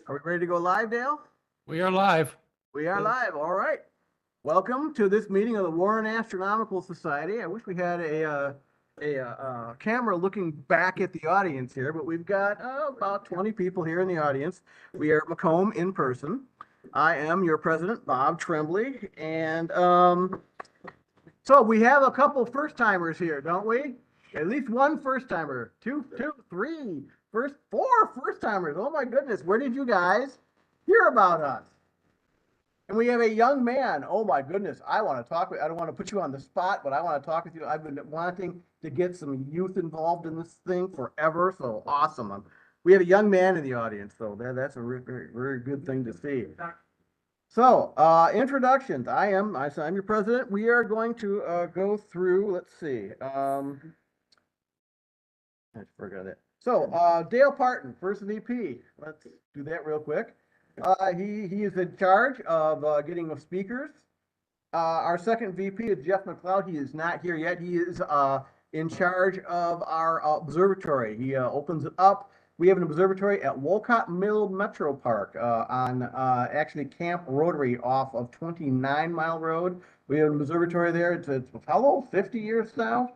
Are we ready to go live, Dale? We are live. We are live. All right. Welcome to this meeting of the Warren Astronomical Society. I wish we had a camera looking back at the audience here, but we've got about 20 people here in the audience. We are at Macomb in person. I am your president, Bob Tremblay, and so we have a couple first-timers here, don't we? At least one first-timer. Four first-timers. Oh my goodness, where did you guys hear about us? And we have a young man. Oh my goodness, I want to talk with, I don't want to put you on the spot, but I want to talk with you. I've been wanting to get some youth involved in this thing forever, so awesome. We have a young man in the audience, so that's a very, very good thing to see. So, introductions. I'm your president. We are going to go through, let's see. I forgot it. So, Dale Parton, first VP. Let's do that real quick. He is in charge of getting the speakers. Our second VP is Jeff McLeod. He is not here yet. He is in charge of our observatory. He opens it up. We have an observatory at Wolcott Mill Metro Park on actually Camp Rotary off of 29 Mile Road. We have an observatory there. It's how old? 50 years now?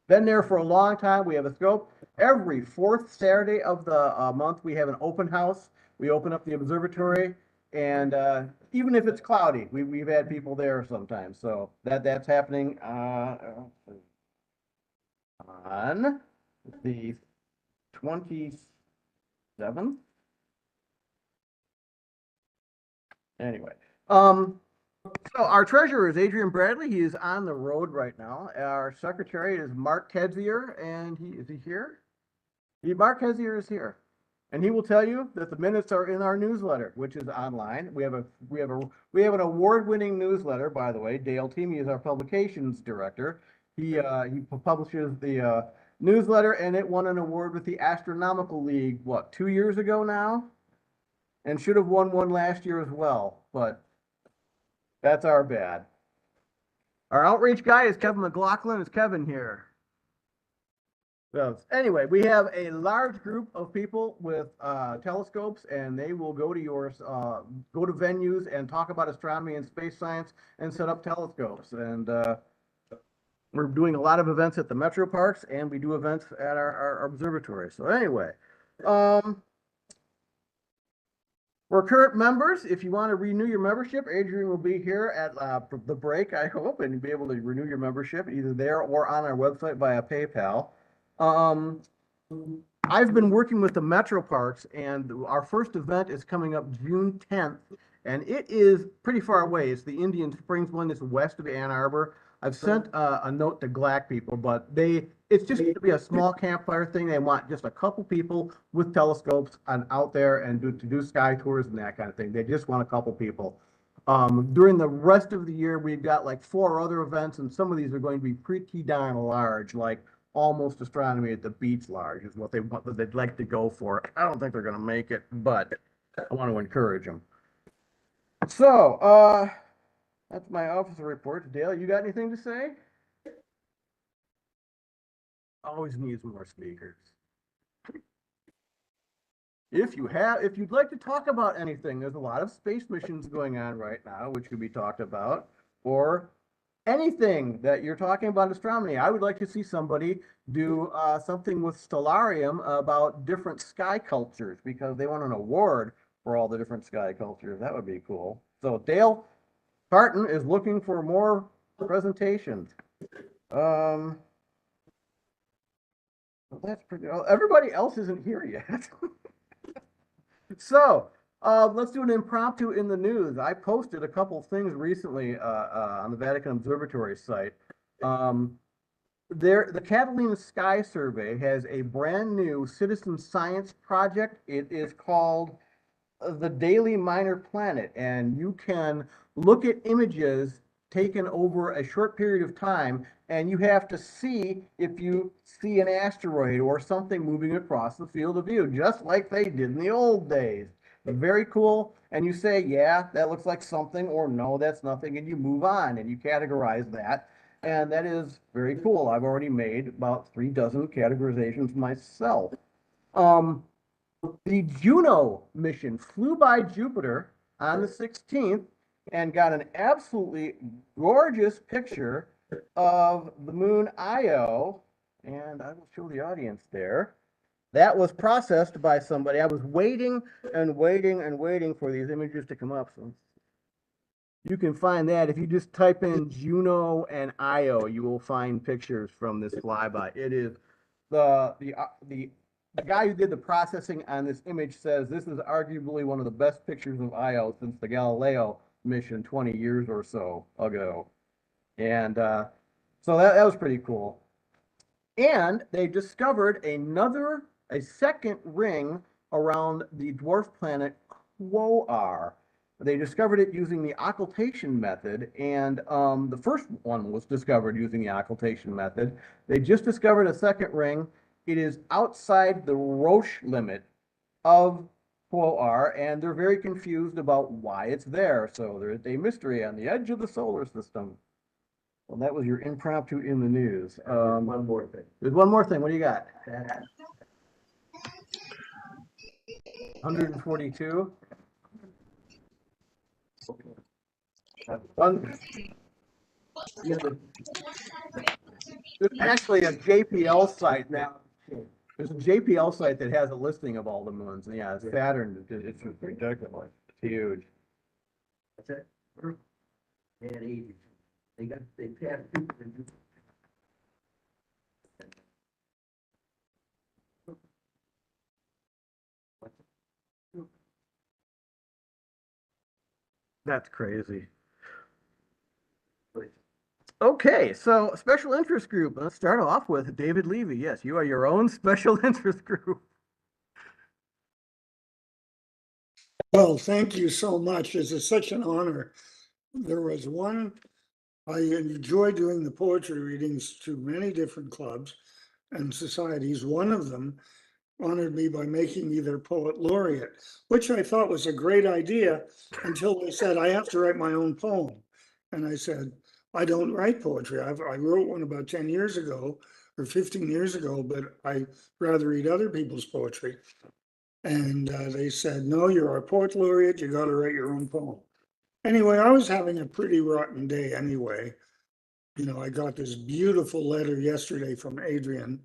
Been there for a long time. We have a scope. Every fourth Saturday of the month, we have an open house. We open up the observatory, and even if it's cloudy, we've had people there sometimes. So that's happening on the 27th. Anyway, so our treasurer is Adrian Bradley. He is on the road right now. Our secretary is Mark Kedzier, and is he here? Mark Kedzier is here, and he will tell you that the minutes are in our newsletter, which is online. We have an award-winning newsletter, by the way. Dale Teamy is our publications director. He publishes the newsletter, and it won an award with the Astronomical League, what, 2 years ago now? And should have won one last year as well, but that's our bad. Our outreach guy is Kevin McLaughlin. Is Kevin here? So anyway, we have a large group of people with telescopes, and they will go to go to venues and talk about astronomy and space science and set up telescopes. And we're doing a lot of events at the metro parks, and we do events at our observatory. So anyway, for current members, if you want to renew your membership, Adrian will be here at the break, I hope, and you'll be able to renew your membership either there or on our website via PayPal. I've been working with the metro parks, and our first event is coming up June 10th, and it is pretty far away. It's the Indian Springs one. It's west of Ann Arbor. I've sent a note to GLAC people, but it's just going to be a small campfire thing. They want just a couple people with telescopes out there and to do sky tours and that kind of thing. They just want a couple people. During the rest of the year, we've got like 4 other events, and some of these are going to be pretty darn large, like almost astronomy at the beach large is what they'd like to go for. I don't think they're going to make it, but I want to encourage them. So, that's my officer report. Dale, you got anything to say? Always needs more speakers. If you'd like to talk about anything, there's a lot of space missions going on right now, which could be talked about, or anything that you're talking about astronomy. I would like to see somebody do something with Stellarium about different sky cultures, because they want an award for all the different sky cultures. That would be cool. So Dale Parton is looking for more presentations. That's pretty. Everybody else isn't here yet. So let's do an impromptu in the news. I posted a couple things recently on the Vatican Observatory site. The Catalina Sky Survey has a brand new citizen science project. It is called the Daily Minor Planet, and you can look at images taken over a short period of time, and you have to see if you see an asteroid or something moving across the field of view, just like they did in the old days. Very cool. And you say, yeah, that looks like something, or no, that's nothing, and you move on, and you categorize that. And that is very cool. I've already made about 3 dozen categorizations myself. The Juno mission flew by Jupiter on the 16th and got an absolutely gorgeous picture of the moon Io. And I will show the audience there. That was processed by somebody. I was waiting and waiting and waiting for these images to come up. So you can find that if you just type in Juno and Io, you will find pictures from this flyby. It is the guy who did the processing on this image says this is arguably one of the best pictures of Io since the Galileo mission 20 years or so ago. And so that was pretty cool. And they discovered a second ring around the dwarf planet Quoar. They discovered it using the occultation method, and the first one was discovered using the occultation method. They just discovered a second ring. It is outside the Roche limit of Quoar, and they're very confused about why it's there. So there's a mystery on the edge of the solar system. Well, that was your impromptu in the news. One more thing. There's one more thing. What do you got? 142. There's actually a JPL site now. There's a JPL site that has a listing of all the moons. And yeah, Saturn, it's ridiculous. It's huge. That's it. And 80. They passed Jupiter. That's crazy. Okay, so special interest group. Let's start off with David Levy. Yes, you are your own special interest group. Well, thank you so much. It's such an honor. There was one, I enjoy doing the poetry readings to many different clubs and societies. One of them honored me by making me their poet laureate, which I thought was a great idea until they said I have to write my own poem. And I said, I don't write poetry. I wrote one about 10 years ago or 15 years ago, but I rather read other people's poetry. And they said, no, you're a poet laureate. You got to write your own poem. Anyway, I was having a pretty rotten day anyway. You know, I got this beautiful letter yesterday from Adrian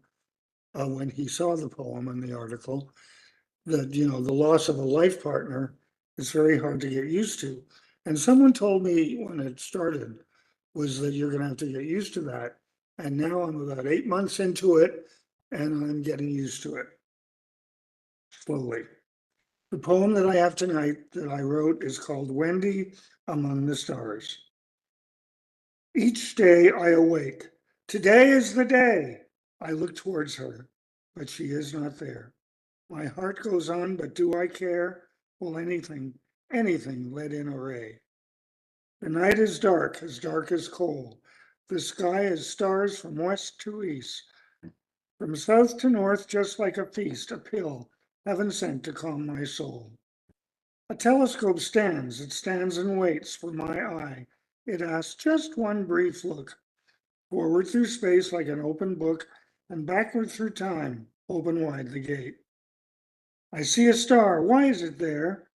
when he saw the poem and the article that, you know, the loss of a life partner is very hard to get used to. And someone told me when it started was that you're going to have to get used to that. And now I'm about 8 months into it and I'm getting used to it slowly. The poem that I have tonight that I wrote is called Wendy Among the Stars. Each day I awake. Today is the day. I look towards her, but she is not there. My heart goes on, but do I care? Will anything let in a ray? The night is dark as coal. The sky is stars from west to east. From south to north, just like a feast, a pill heaven sent to calm my soul. A telescope stands, it stands and waits for my eye. It asks just one brief look, forward through space like an open book, and backward through time, open wide the gate. I see a star, why is it there?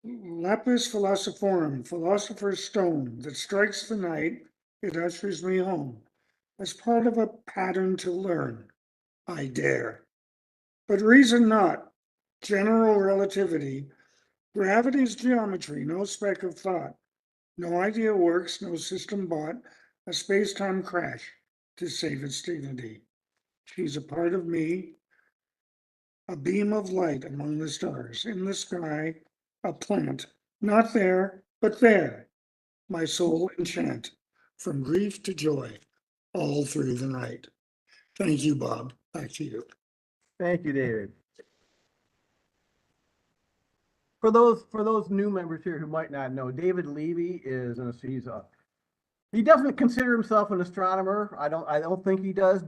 Lapis philosophorum, philosopher's stone, that strikes the night, it ushers me home. As part of a pattern to learn, I dare. But reason not, general relativity, gravity's geometry, no speck of thought. No idea works, no system bought, a space-time crash to save its dignity. She's a part of me, a beam of light among the stars, in the sky, a plant, not there, but there. My soul enchant, from grief to joy, all through the night. Thank you, Bob. Back to you. Thank you, David. For those new members here who might not know, David Levy he doesn't consider himself an astronomer. I don't think he does,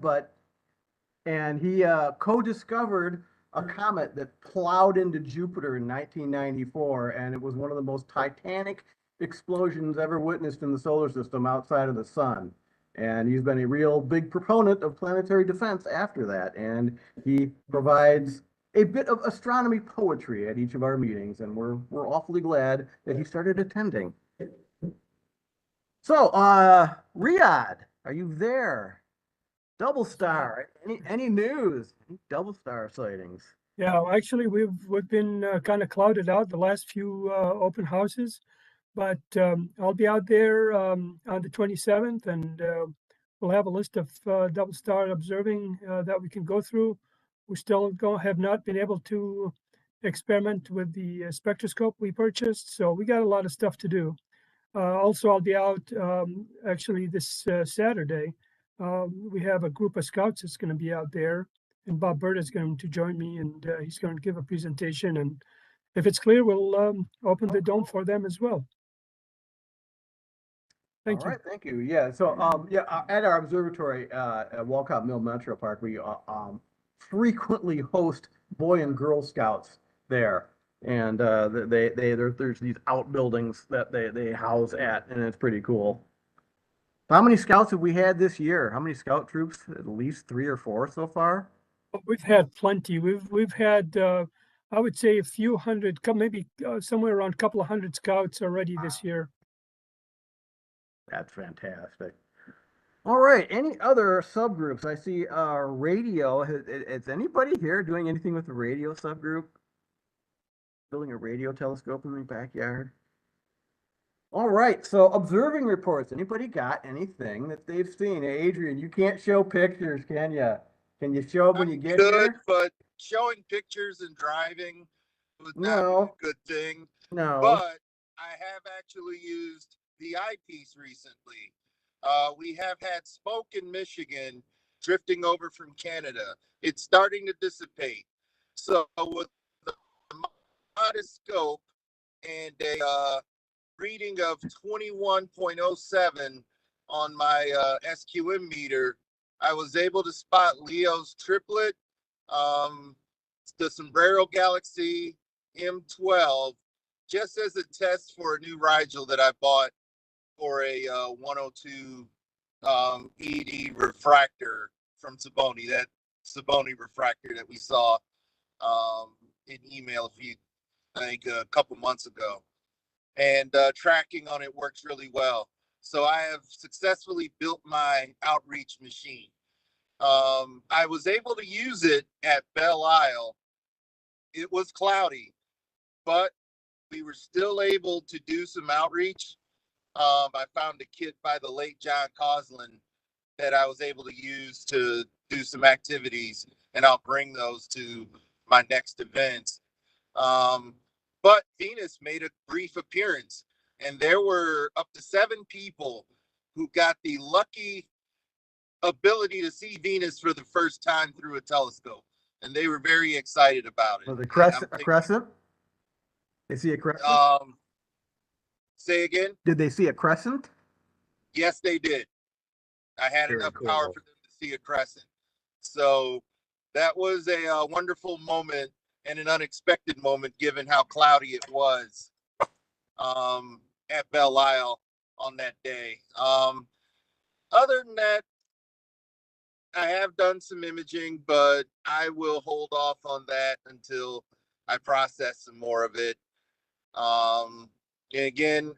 and he co-discovered a comet that plowed into Jupiter in 1994, and it was one of the most titanic explosions ever witnessed in the solar system outside of the sun. And he's been a real big proponent of planetary defense after that, and he provides a bit of astronomy poetry at each of our meetings, and we're awfully glad that he started attending. So, Riyadh, are you there? Double star. Any news? Any double star sightings? Yeah, actually, we've been kind of clouded out the last few open houses, but I'll be out there on the 27th, and we'll have a list of double star observing that we can go through. We still have not been able to experiment with the spectroscope we purchased, so we got a lot of stuff to do. Also, I'll be out actually this Saturday. We have a group of scouts that's going to be out there, and Bob Bird is going to join me, and he's going to give a presentation. And if it's clear, we'll open the dome for them as well. Thank All you. right, thank you. Yeah, so at our observatory at Walcott Mill Metro Park, we frequently host boy and girl scouts there, and there's these outbuildings that they house at, and it's pretty cool. How many scouts have we had this year? How many scout troops? At least 3 or 4 so far. We've had plenty. We've had I would say a few hundred, maybe somewhere around a couple of hundred scouts already this year. That's fantastic. All right, any other subgroups? I see radio. Is anybody here doing anything with the radio subgroup? Building a radio telescope in the backyard? All right, so observing reports. Anybody got anything that they've seen? Hey, Adrian, you can't show pictures, can you? Can you show them when you get here? But showing pictures and driving would not be No. a good thing. No. But I have actually used the eyepiece recently. We have had smoke in Michigan drifting over from Canada. It's starting to dissipate. So with the modest scope and a reading of 21.07 on my SQM meter, I was able to spot Leo's triplet, the Sombrero Galaxy M12, just as a test for a new Rigel that I bought for a 102 ED refractor from Saboni, that Saboni refractor that we saw in email a couple months ago. And tracking on it works really well. So I have successfully built my outreach machine. I was able to use it at Belle Isle. It was cloudy, but we were still able to do some outreach. I found a kit by the late John Coslin that I was able to use to do some activities, and I'll bring those to my next events. But Venus made a brief appearance, and there were up to 7 people who got the lucky ability to see Venus for the first time through a telescope, and they were very excited about it. Was a crescent? They see a crescent? Say again? Did they see a crescent? Yes, they did. I had Very enough cool. power for them to see a crescent. So that was a wonderful moment and an unexpected moment given how cloudy it was at Belle Isle on that day. Other than that, I have done some imaging, but I will hold off on that until I process some more of it. And again,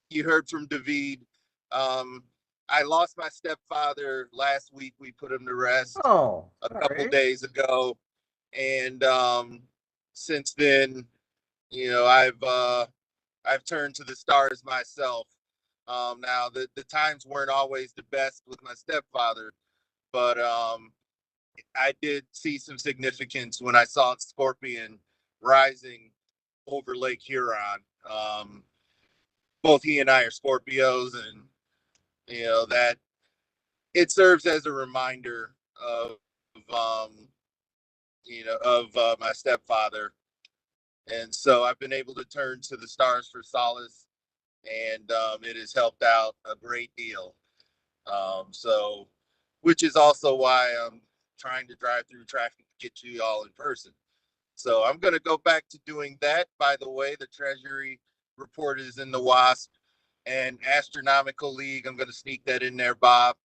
you heard from David. I lost my stepfather last week. We put him to rest a couple days ago, and since then, I've turned to the stars myself. Now the times weren't always the best with my stepfather, but I did see some significance when I saw Scorpion rising over Lake Huron. Both he and I are Scorpios, and that it serves as a reminder of my stepfather. And so I've been able to turn to the stars for solace, and it has helped out a great deal. Which is also why I'm trying to drive through traffic to get you all in person. So I'm going to go back to doing that. By the way, the Treasury report is in the WASP and Astronomical League. I'm going to sneak that in there, Bob.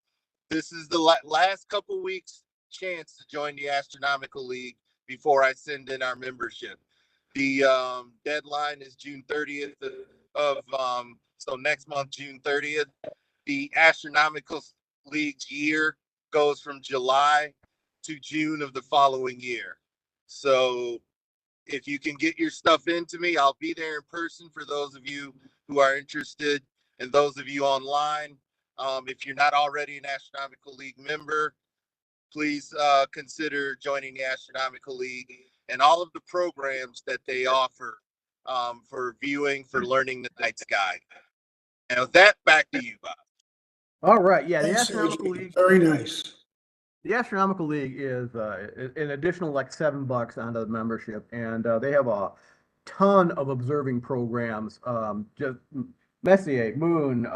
This is the last couple weeks chance to join the Astronomical League. before I send in our membership. The deadline is June 30th of so next month, June 30th. The Astronomical League's year goes from July to June of the following year. So if you can get your stuff into me, I'll be there in person for those of you who are interested, and those of you online. If you're not already an Astronomical League member, please consider joining the Astronomical League and all of the programs that they offer for viewing, for learning the night sky. And with that, back to you, Bob. All right, yeah, the Thanks, Astronomical AJ. League. Very nice. The Astronomical League is an additional like $7 onto the membership, and they have a ton of observing programs, just Messier, Moon,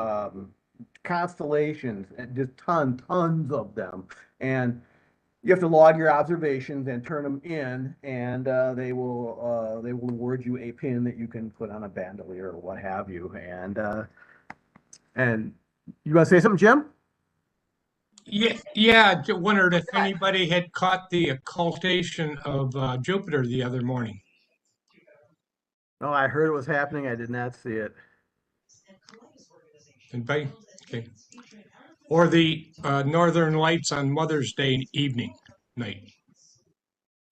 constellations, and just tons of them. And you have to log your observations and turn them in, and they will award you a pin that you can put on a bandolier or what have you. And you want to say something, Jim? Yeah, wondered if anybody had caught the occultation of Jupiter the other morning. No, I heard it was happening. I did not see it. Anybody? Okay. Or the Northern Lights on Mother's Day night.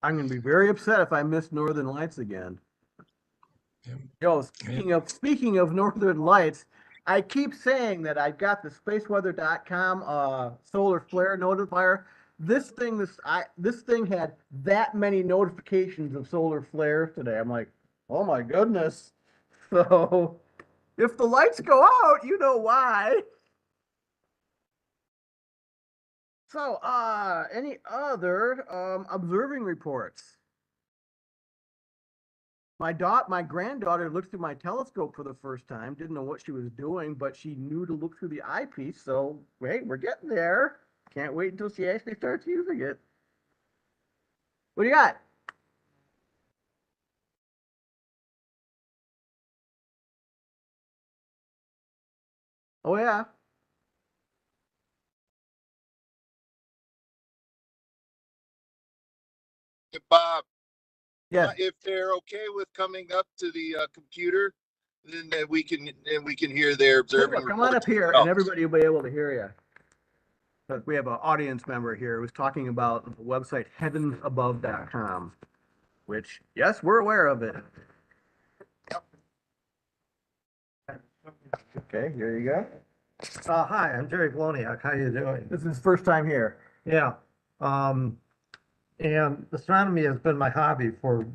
I'm going to be very upset if I miss Northern Lights again. Yeah. Yo, speaking of Northern Lights, I keep saying that I've got the spaceweather.com solar flare notifier. This thing had that many notifications of solar flares today. I'm like, oh my goodness. So if the lights go out, you know why. So, any other observing reports? My granddaughter looked through my telescope for the first time, didn't know what she was doing, but she knew to look through the eyepiece. So, wait, we're getting there. Can't wait until she actually starts using it. What do you got? Oh, yeah. Bob, Yes. if they're okay with coming up to the computer, then we can hear their observing Come on up reports. here, Oh. and everybody will be able to hear you. But we have an audience member here who's talking about the website heavensabove.com, which, yes, we're aware of it. Okay, here you go. Hi, I'm Jerry Bloniak. How you doing? This is his first time here. Yeah. And astronomy has been my hobby for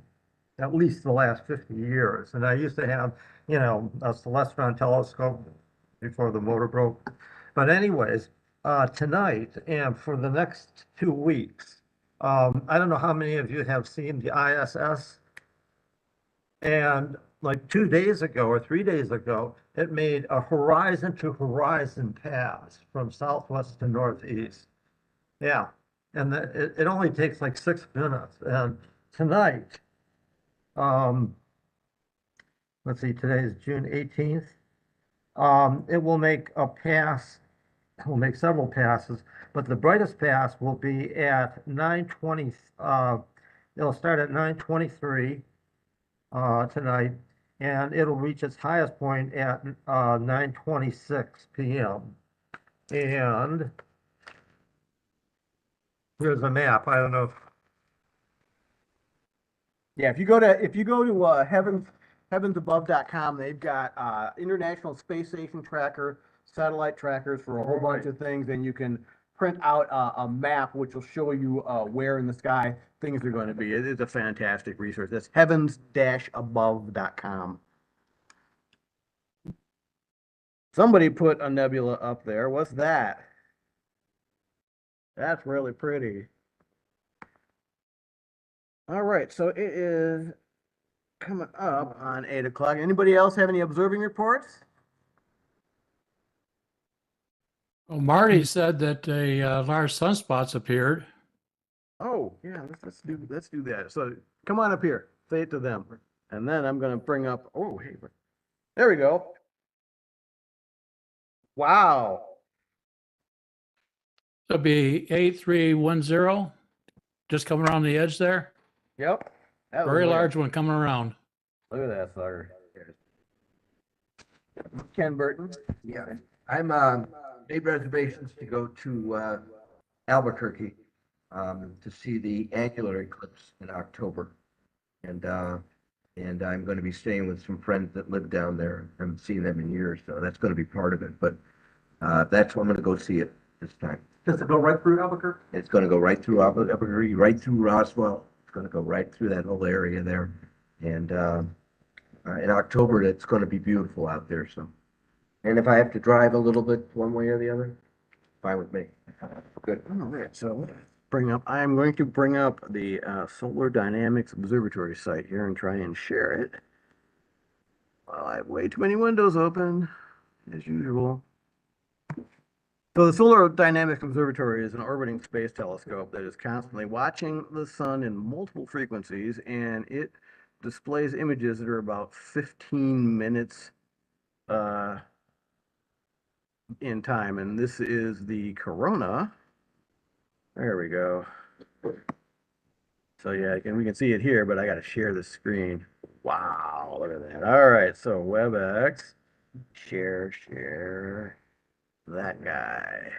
at least the last 50 years. And I used to have, a Celestron telescope before the motor broke. But anyways, tonight and for the next 2 weeks, I don't know how many of you have seen the ISS. And like 2 days ago or 3 days ago, it made a horizon to horizon pass from southwest to northeast. Yeah. And it only takes like 6 minutes. And tonight, let's see, today is June 18th. It will make a pass, it will make several passes, but the brightest pass will be at 9:20, it'll start at 9:23 tonight, and it'll reach its highest point at 9:26 p.m. And here's a map. I don't know if Yeah, if you go to heavensabove.com, they've got International Space Station tracker, satellite trackers for a whole bunch of things, and you can print out a map which will show you where in the sky things are going to be. It is a fantastic resource. That's heavens-above.com. Somebody put a nebula up there. What's that? That's really pretty. All right, so it is coming up on 8 o'clock. Anybody else have any observing reports? Well, Marty said that a large sunspots appeared. Oh, yeah, let's do that. So come on up here, say it to them. And then I'm gonna bring up, oh, hey, there we go. Wow. It'll be 8310, just coming around the edge there. Yep. That was Very way up. large one coming around. Look at that sucker. Ken Burton. Yeah, I'm, made reservations to go to, Albuquerque, to see the annular eclipse in October. And I'm gonna be staying with some friends that live down there. I haven't seen them in years, so that's gonna be part of it, but, that's where I'm gonna go see it this time. Does it go right through Albuquerque? It's gonna go right through Albuquerque, right through Roswell. It's gonna go right through that whole area there. And, in October, it's gonna be beautiful out there, so. And if I have to drive a little bit one way or the other, fine with me. Good. All right, so I am going to bring up the Solar Dynamics Observatory site here and try and share it. Well, I have way too many windows open, as usual. So the Solar Dynamics Observatory is an orbiting space telescope that is constantly watching the sun in multiple frequencies, and it displays images that are about 15 minutes in time. And this is the corona. There we go. So yeah, we can see it here, but I got to share the screen. Wow, look at that. All right, so WebEx, share that guy.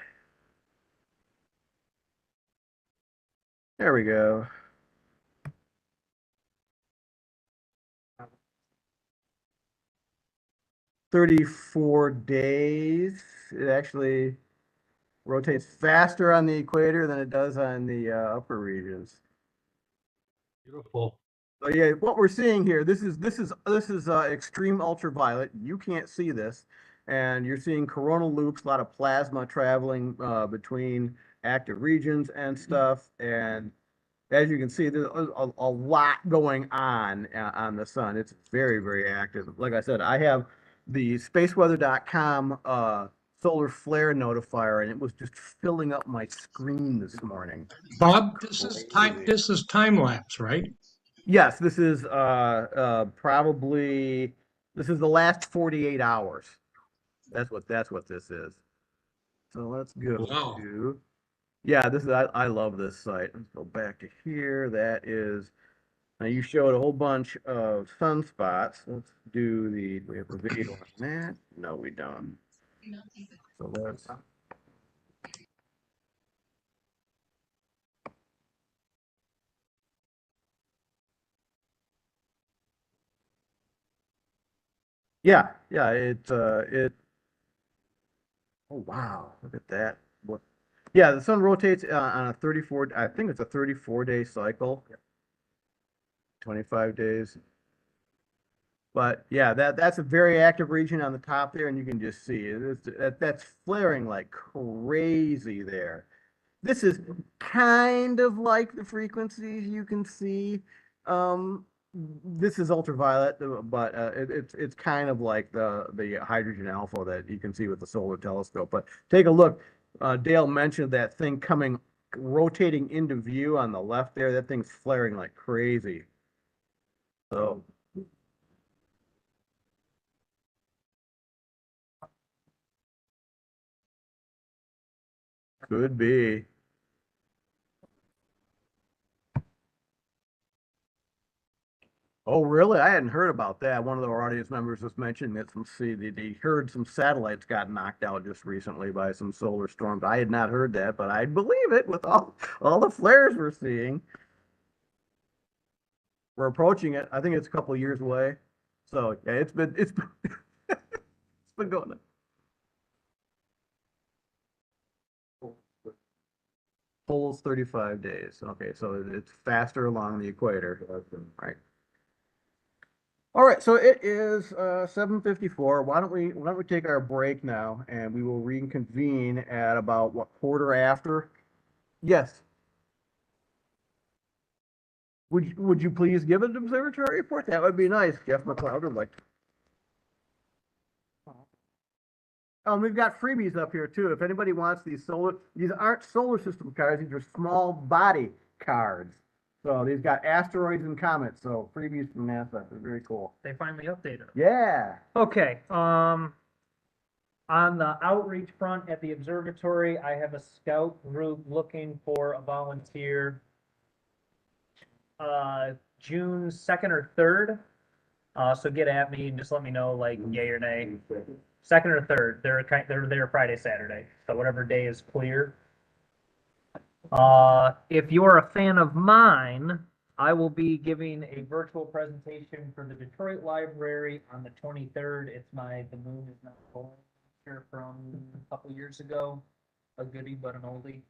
There we go. "34 days." It actually rotates faster on the equator than it does on the upper regions. Beautiful. So yeah, what we're seeing here, this is extreme ultraviolet. You can't see this, and you're seeing coronal loops, a lot of plasma traveling between active regions and stuff. And as you can see, there's a lot going on the sun. It's very, very active. Like I said, I have the spaceweather.com solar flare notifier, and it was just filling up my screen this morning. Bob, this is time lapse, right? Yes, this is probably the last 48 hours. That's what this is. So let's go Wow. to, yeah, this is I love this site. Let's go back to here. That is, now you showed a whole bunch of sunspots. Let's do we have a video on that? No, we don't. So let's, yeah, it, oh wow, look at that. What? Yeah, the sun rotates on a 34, I think it's a 34-day cycle. 25 days. But yeah, that's a very active region on the top there, and you can just see it. That's flaring like crazy there. This is kind of like the frequencies you can see. This is ultraviolet, but it's kind of like the hydrogen alpha that you can see with the solar telescope. But take a look. Dale mentioned that thing rotating into view on the left there. That thing's flaring like crazy. So could be. Oh, really? I hadn't heard about that. One of our audience members was mentioning that they heard some satellites got knocked out just recently by some solar storms. I had not heard that, but I believe it with all the flares we're seeing. We're approaching it. I think it's a couple of years away. So yeah, it's been it's been going. Full 35 days. Okay, so it's faster along the equator. Right. All right, so it is 7:54. Why don't we take our break now, and we will reconvene at about what, quarter after? Yes. Would you please give an observatory report? That would be nice. Jeff McLeod would like to. We've got freebies up here too. If anybody wants these aren't solar system cards, these are small body cards. So these got asteroids and comets. So freebies from NASA. They're very cool. They finally updated. Yeah. Okay, on the outreach front at the observatory, I have a scout group looking for a volunteer June 2nd or 3rd. So get at me and just let me know, like, yay or nay. 2nd or 3rd. They're there Friday, Saturday. So whatever day is clear. If you're a fan of mine, I will be giving a virtual presentation for the Detroit Library on the 23rd. It's The Moon Is Not Going here from a couple years ago. A goodie, but an oldie.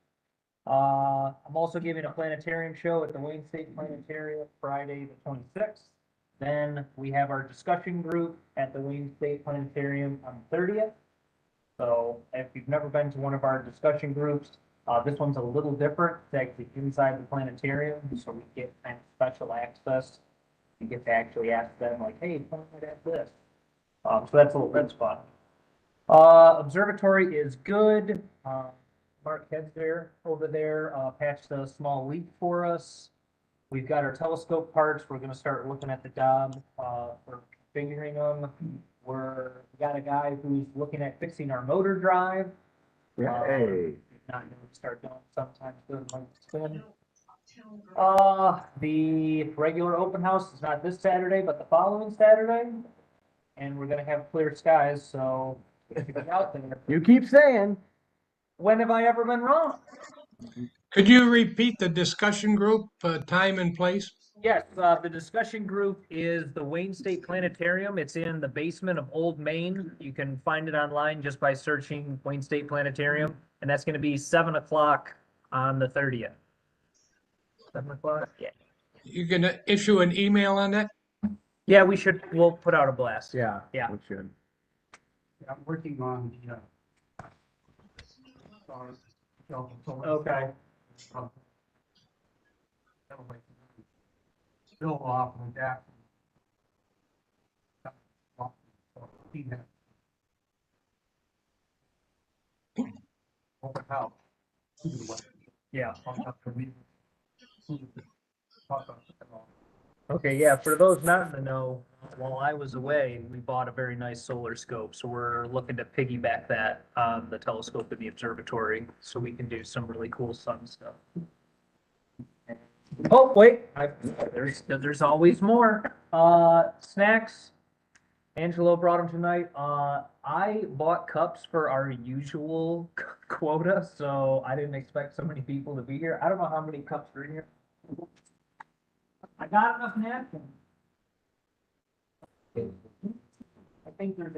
I'm also giving a planetarium show at the Wayne State Planetarium Friday the 26th. Then we have our discussion group at the Wayne State Planetarium on the 30th. So if you've never been to one of our discussion groups, this one's a little different. It's actually inside the planetarium, so we get kind of special access. You get to actually ask them, like, hey, tell me about this. So that's fun. Observatory is good. Mark Head's over there, patched a small leak for us. We've got our telescope parts. We're going to start looking at the job for configuring them. We got a guy who's looking at fixing our motor drive. Hey. Not going to start doing sometimes good like spin. The regular open house is not this Saturday, but the following Saturday. And we're going to have clear skies, so if you get out there. You keep saying. When have I ever been wrong? Could you repeat the discussion group, time and place? Yes, the discussion group is the Wayne State Planetarium. It's in the basement of Old Main. You can find it online just by searching Wayne State Planetarium, and that's going to be 7 o'clock on the 30th. 7 o'clock? Yeah. You gonna issue an email on that? Yeah, we'll put out a blast. Yeah. Yeah. We should. I'm working on the, Okay. Still off and that. Open house. Yeah. Okay, yeah, for those not in the know, while I was away, we bought a very nice solar scope, so we're looking to piggyback that on the telescope in the observatory, so we can do some really cool sun stuff. Oh, wait, there's always more. Snacks. Angelo brought them tonight. I bought cups for our usual quota, so I didn't expect so many people to be here. I don't know how many cups are in here. I got enough napkins. I think there's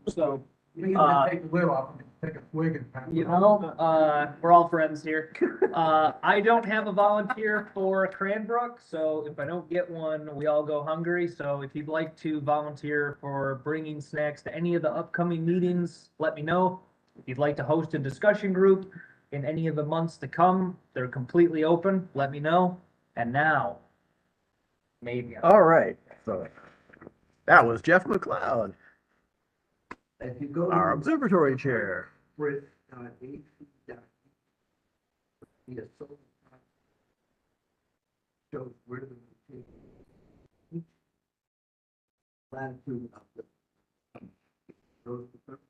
so. You can take the lid off and take a swig and pass it You on. know, we're all friends here. I don't have a volunteer for Cranbrook, so if I don't get one, we all go hungry. So if you'd like to volunteer for bringing snacks to any of the upcoming meetings, let me know. If you'd like to host a discussion group in any of the months to come, they're completely open. Let me know. And now, maybe. All right. So that was Jeff McLeod, If you go to our the observatory chair. Brit, 8 feet down. The solar shows where the latitude of the.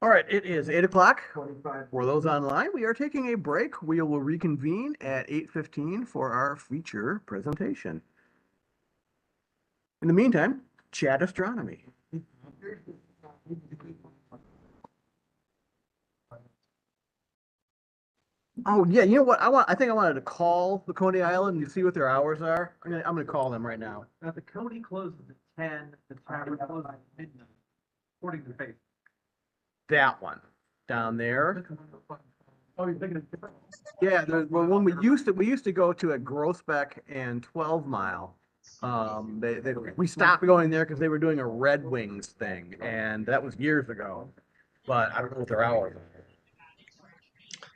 All right, it is 8 o'clock. 25. For those online, we are taking a break. We will reconvene at 8:15 for our feature presentation. In the meantime, chat astronomy. Oh yeah, you know what? I think I wanted to call the Coney Island and see what their hours are. I'm gonna call them right now. Now, the Coney closes at 10, the tavern closes at midnight, according to Facebook. That one down there. Oh, you're thinking of different? Yeah, well, when we used to go to at Groesbeck and 12 Mile. We stopped going there because they were doing a Red Wings thing, and that was years ago. But I don't know what their hours are.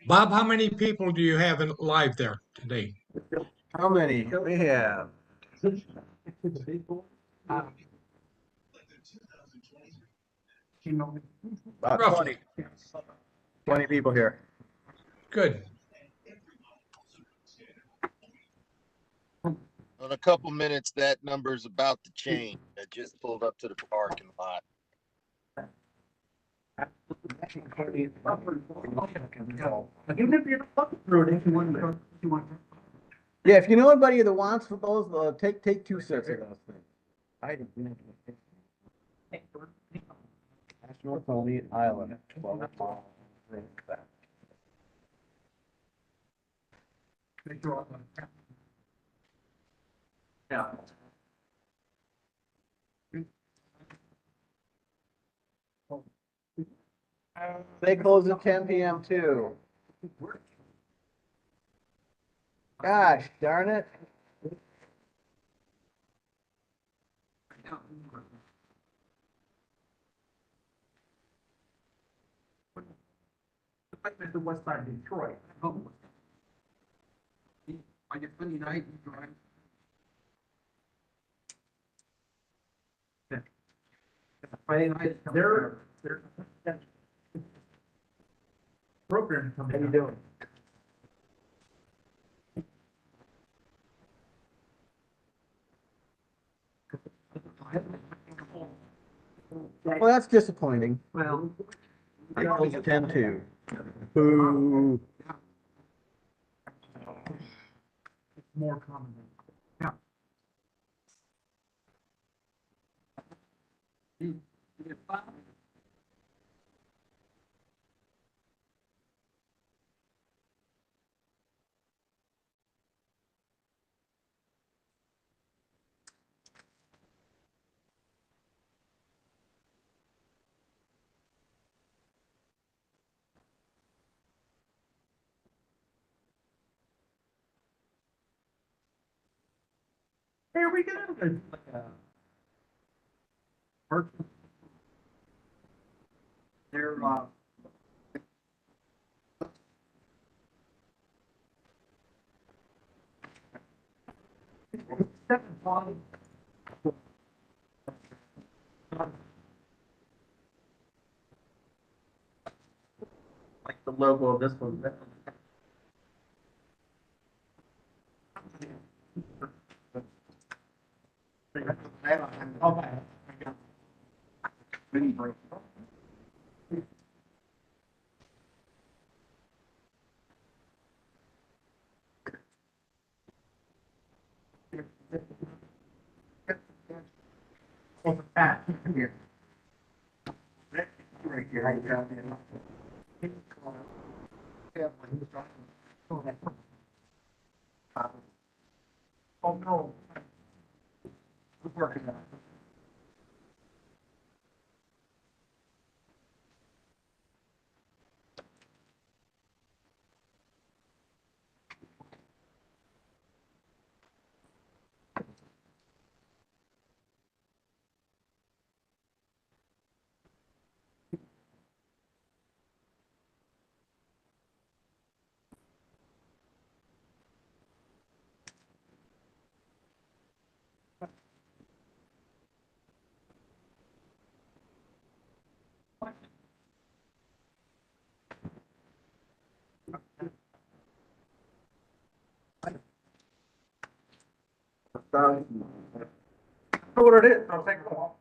Bob, how many people do you have live there today? How many? We have about Roughly. 20 people here. Good. In a couple minutes, that number's about to change. I just pulled up to the parking lot. Even if you're fucking through it, if you want to. Yeah, if you know anybody that wants those, take two sets of those things. I didn't. Astronomical Island, 12 miles. Yeah. They close at 10 p.m. too. Gosh, darn it. At the west side of Detroit. On your Sunday night, you drive. Yeah. Friday night, their program coming. How you doing? Well, that's disappointing. Well, They close at 10 too. Boo. it's more common. Yeah. Here we go. Like a virtual. They're like the logo of this one. Okay. Here. Right here. Oh, no. It's working out. Know what it is. I'll take it off.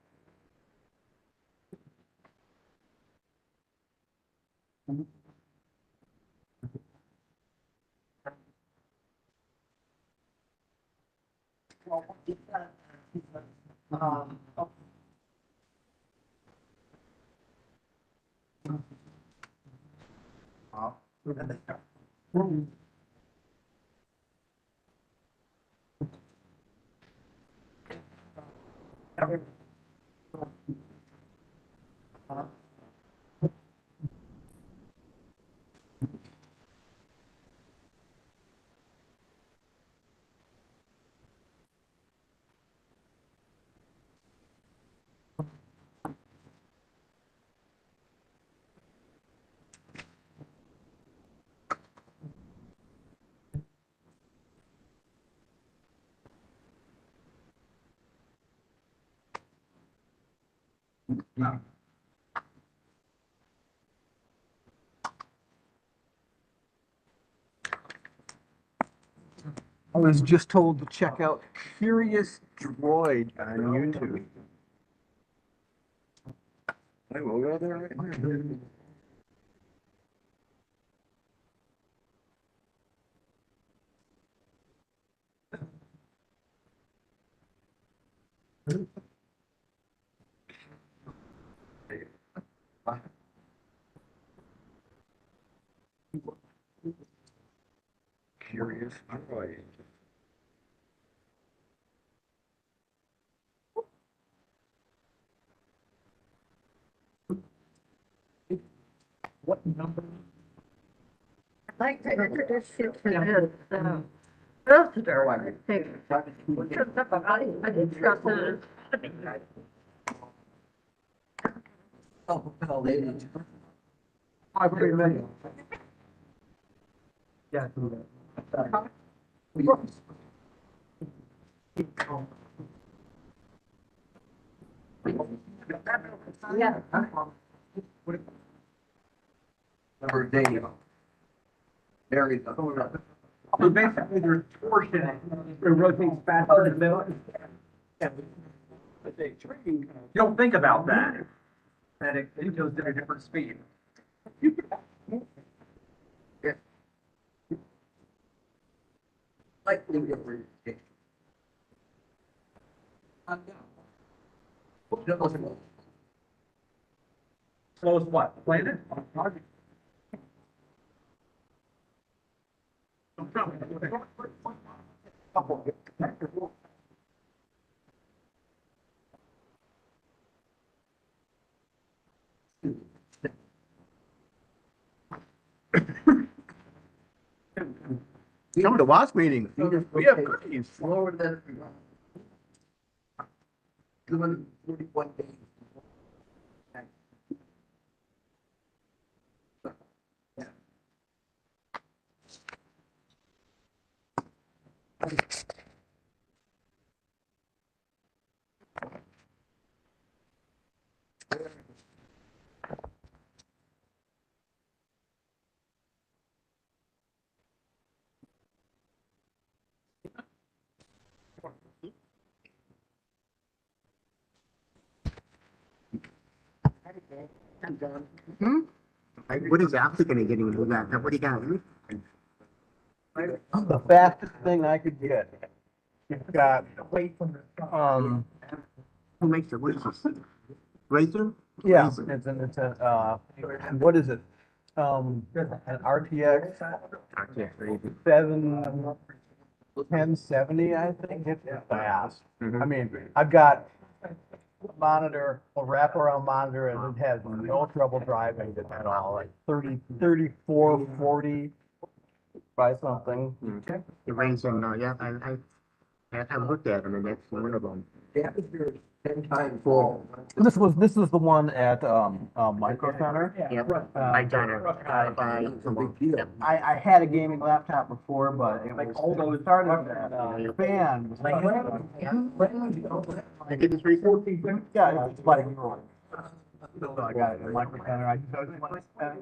I was just told to check out Curious Droid on YouTube. I will go there right now. Curious. What number? I'd like to introduce you to this, visitor, I think. I discussed it. Oh, no, they didn't. I pretty many. Yeah. Yeah. Number of days. There you go. So basically, there's torsion, it rotates faster in the middle. You don't think about that, that it goes at a different speed. Like. Slow as what, planet? Come to WASP meetings. We have cookies. Slower than. 241 days. What exactly can I get into that? What do you got? The fastest thing I could get. You've got, who makes it? What is this? Racer? Yeah, it's a, what is it? An RTX 1070, I think. It's fast. I mean, I've got a monitor, a wraparound monitor, and it has no trouble driving it at all. Like 3440 by something. The range and, yeah, I looked at them and that's one of them. The atmosphere is 10 times full. This was the one at Micro Center. Yeah, I done it. It's a big deal. I had a gaming laptop before, but it was started the fan. Was I did this report. yeah, it's like so I got it at Micro Center.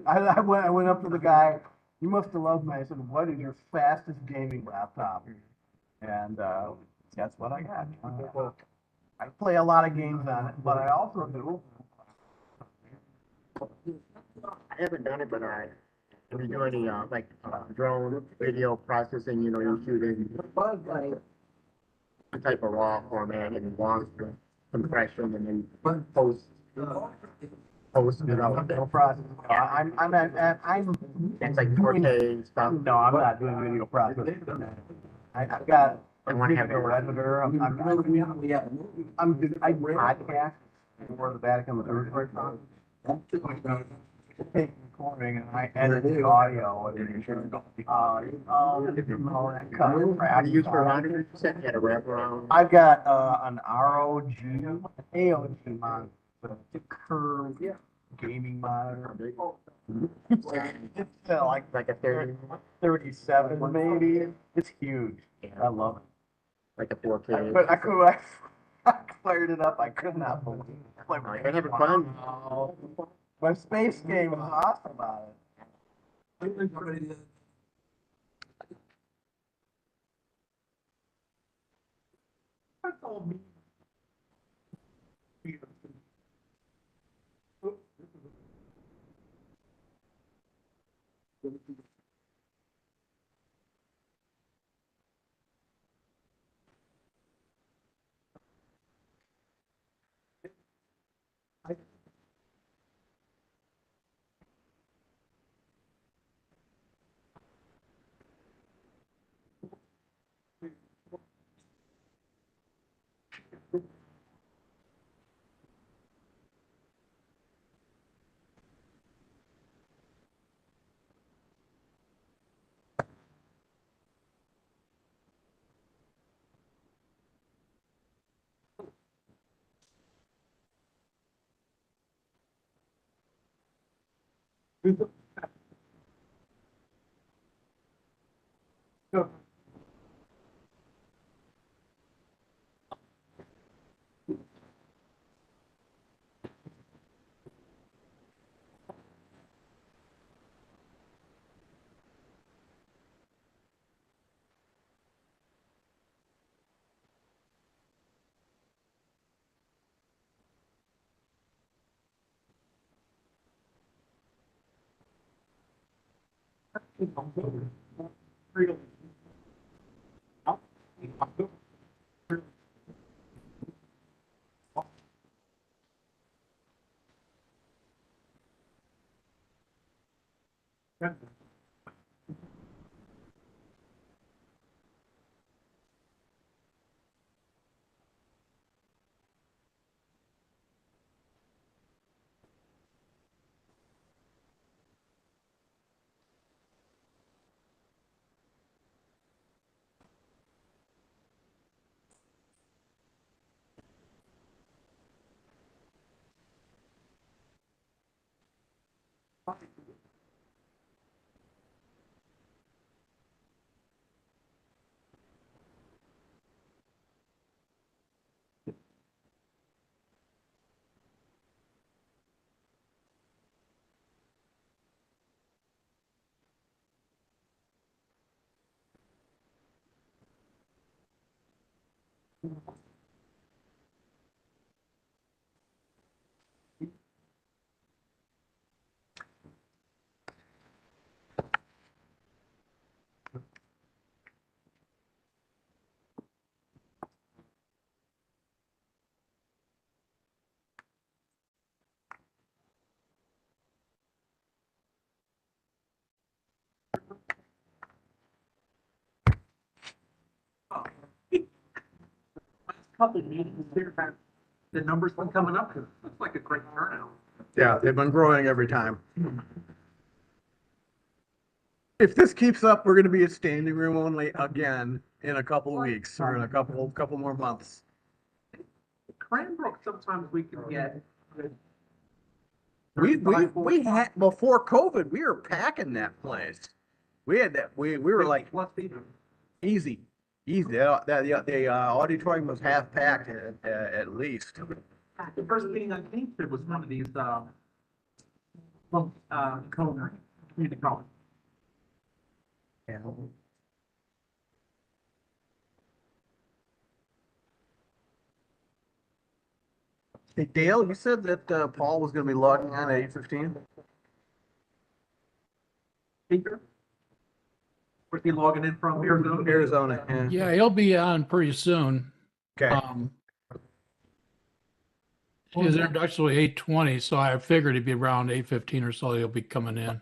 I went up to the guy. He must have loved me. I said, "What is your fastest gaming laptop?" And that's what I got. I play a lot of games on it, but I also do. I haven't done it, but if you do any, like, drone video processing, you know, you shoot in a type of raw format and long compression and then post, you know. No process. I'm It's like 4K stuff. No, I'm not doing video processing. I've got I a wanna have video it. editor. I podcast for the Vatican III right now. Take recording and I edit the audio and all that kind of crap. How do you use for monitors? You said you had a wraparound. I've got an ROG, AOG monitor, the curved gaming monitor. It's Like a 30, 37 maybe. It's huge. I love it. like a 4K. But I fired it up. I could not believe it. Like, You're having fun. my space game was awesome about it. Couple meetings there, the numbers been coming up, it's like a great turnout. Yeah, they've been growing every time. If this keeps up, we're gonna be at standing room only again in a couple of weeks or in a couple more months. Cranbrook, sometimes we can get. We had, before COVID, we were packing that place. We had that, we were like easy. The auditorium was half packed at least. The first meeting I came to was one of these, community college. Yeah. Hey, Dale, you said that Paul was gonna be logging on at 8:15? Speaker? Was he logging in from Arizona? Arizona, yeah. Yeah, he'll be on pretty soon. Okay. His introduction was 8:20, so I figured he'd be around 8:15 or so. He'll be coming in.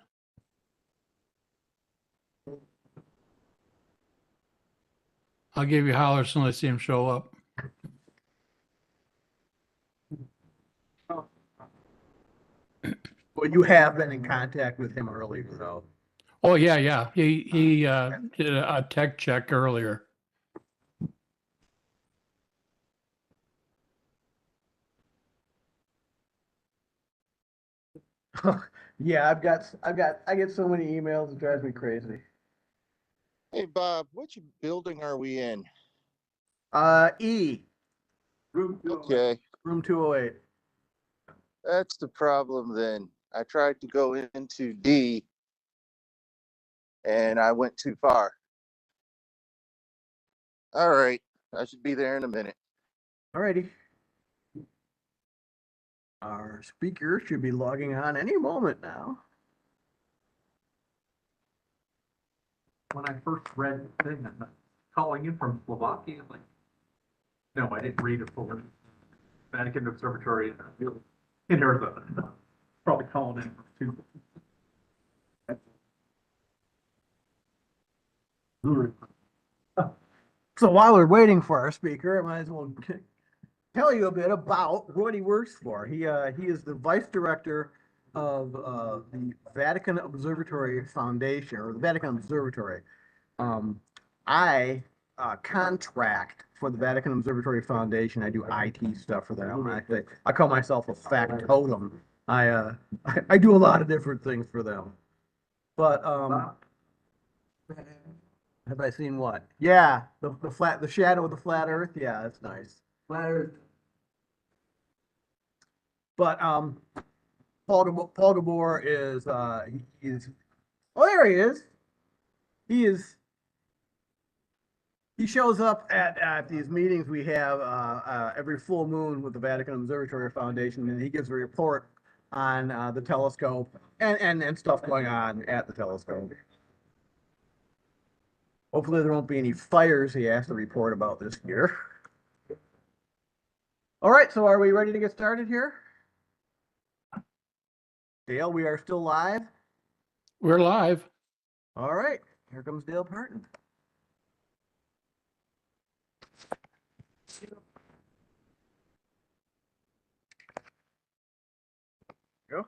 I'll give you a holler as soon as I see him show up. Well, you have been in contact with him earlier, though. Oh yeah, yeah. He did a tech check earlier. Yeah, I get so many emails, it drives me crazy. Hey, Bob, which building are we in? E, Okay, room 208. that's the problem then. I tried to go into D and I went too far. All right, I should be there in a minute. Alrighty. Our speaker should be logging on any moment now. When I first read the thing, I'm calling in from Slovakia, I'm like, no, I didn't read it for Vatican Observatory in Arizona. Probably calling in from two. So while we're waiting for our speaker, I might as well tell you a bit about what he works for. He is the vice director of the Vatican Observatory Foundation, or the Vatican Observatory. I contract for the Vatican Observatory Foundation. I do IT stuff for them. I call myself a factotum. I do a lot of different things for them. But have I seen what? Yeah, the shadow of the flat Earth. Yeah, that's nice. Flat Earth. But Paul Gabor is he is, oh, there he is. He shows up at these meetings we have every full moon with the Vatican Observatory Foundation, and he gives a report on the telescope and stuff going on at the telescope. Hopefully there won't be any fires he has to report about this year. All right, so are we ready to get started here? Dale, we are still live. We're live. All right, here comes Dale Parton. Go.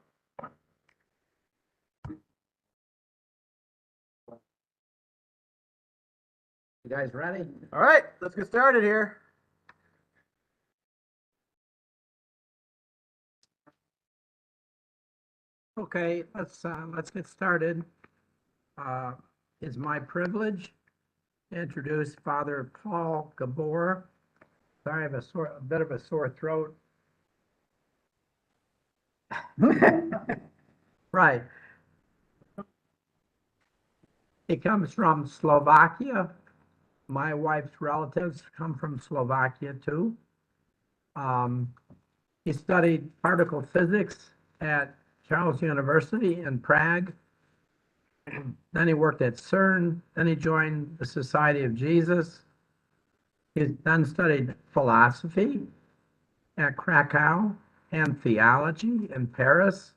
You guys ready? All right, let's get started here. Okay, let's get started. It's my privilege to introduce Father Paul Gabor. Sorry, I have a bit of a sore throat. Right. He comes from Slovakia. My wife's relatives come from Slovakia too. He studied particle physics at Charles University in Prague. Then he worked at CERN. Then he joined the Society of Jesus. He then studied philosophy at Krakow and theology in Paris,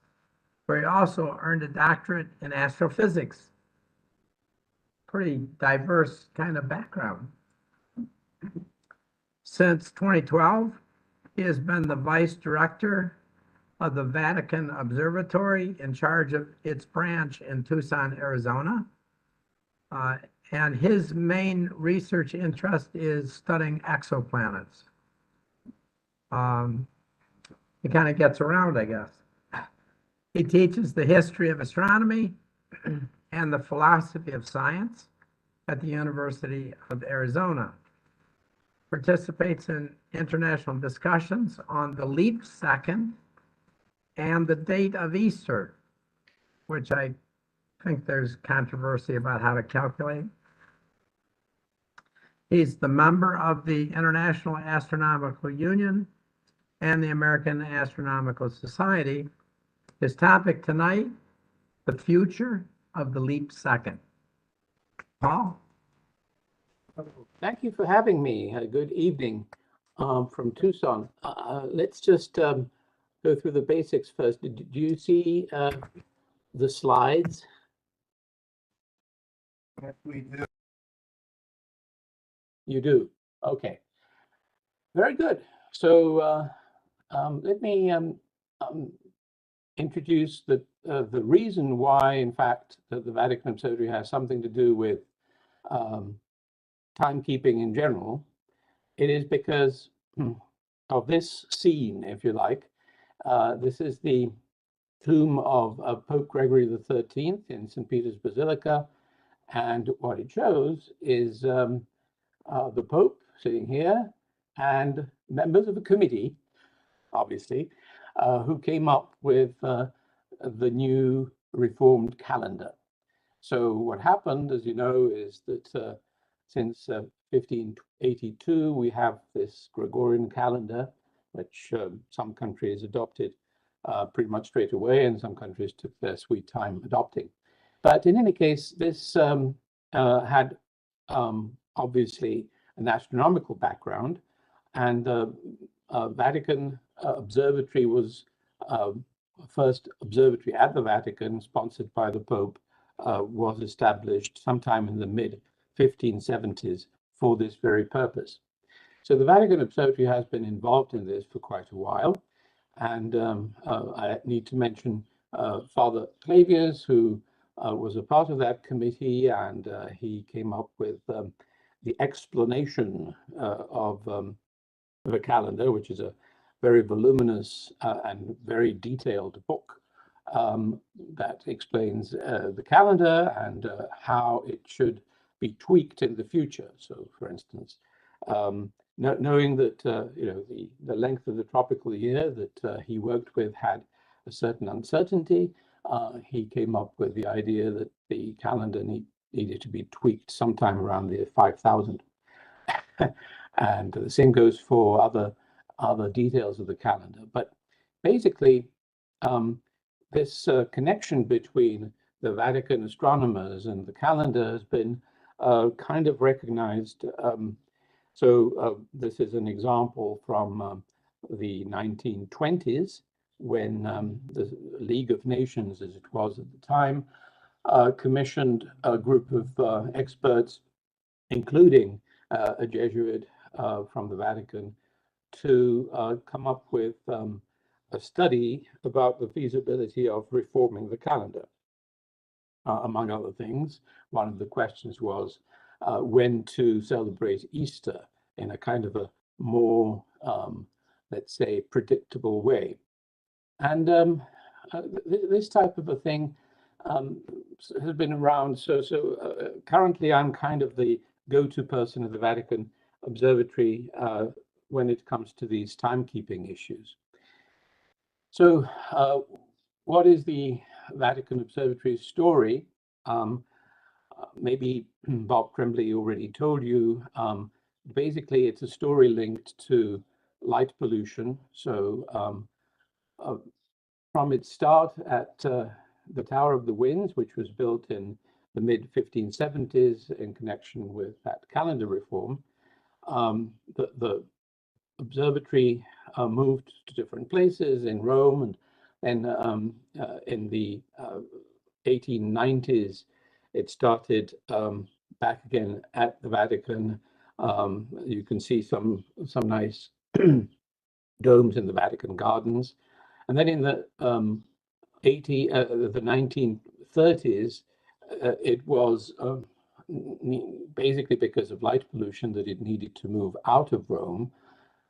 where he also earned a doctorate in astrophysics. Pretty diverse kind of background. Since 2012, he has been the vice director of the Vatican Observatory in charge of its branch in Tucson, Arizona. And his main research interest is studying exoplanets. He kind of gets around, I guess. He teaches the history of astronomy and the philosophy of science at the University of Arizona. Participates in international discussions on the leap second and the date of Easter, which I think there's controversy about how to calculate. He's the member of the International Astronomical Union and the American Astronomical Society. His topic tonight, the future of the leap second. Paul? Thank you for having me. Good evening from Tucson. Let's just go through the basics first. Do you see the slides? Yes, we do. You do? Okay. Very good. So let me introduce the reason why, in fact, that the Vatican Observatory has something to do with timekeeping in general. It is because of this scene, if you like. This is the tomb of Pope Gregory XIII in St. Peter's Basilica. And what it shows is the Pope sitting here and members of a committee, obviously, who came up with the new reformed calendar. So what happened, as you know, is that since 1582, we have this Gregorian calendar, which some countries adopted pretty much straight away, and some countries took their sweet time adopting. But in any case, this had obviously an astronomical background, and the Vatican Observatory was first observatory at the Vatican, sponsored by the Pope, was established sometime in the mid-1570s for this very purpose. So the Vatican Observatory has been involved in this for quite a while. And I need to mention Father Clavius, who was a part of that committee, and he came up with the explanation of a calendar, which is a very voluminous and very detailed book that explains the calendar and how it should be tweaked in the future. So, for instance, knowing that the length of the tropical year that he worked with had a certain uncertainty, he came up with the idea that the calendar needed to be tweaked sometime around the year 5000. And the same goes for other details of the calendar. But basically, this connection between the Vatican astronomers and the calendar has been kind of recognized. This is an example from the 1920s, when the League of Nations, as it was at the time, commissioned a group of experts, including a Jesuit from the Vatican, to come up with a study about the feasibility of reforming the calendar. Among other things, one of the questions was when to celebrate Easter in a kind of a more, let's say, predictable way. And this type of a thing has been around. So currently I'm kind of the go-to person at the Vatican Observatory when it comes to these timekeeping issues. So what is the Vatican Observatory's story? Maybe Bob Crimbley already told you. Basically, it's a story linked to light pollution. So from its start at the Tower of the Winds, which was built in the mid-1570s in connection with that calendar reform, the observatory moved to different places in Rome, and in the 1890s, it started back again at the Vatican. You can see some nice domes in the Vatican gardens. And then in the 1930s, it was basically because of light pollution that it needed to move out of Rome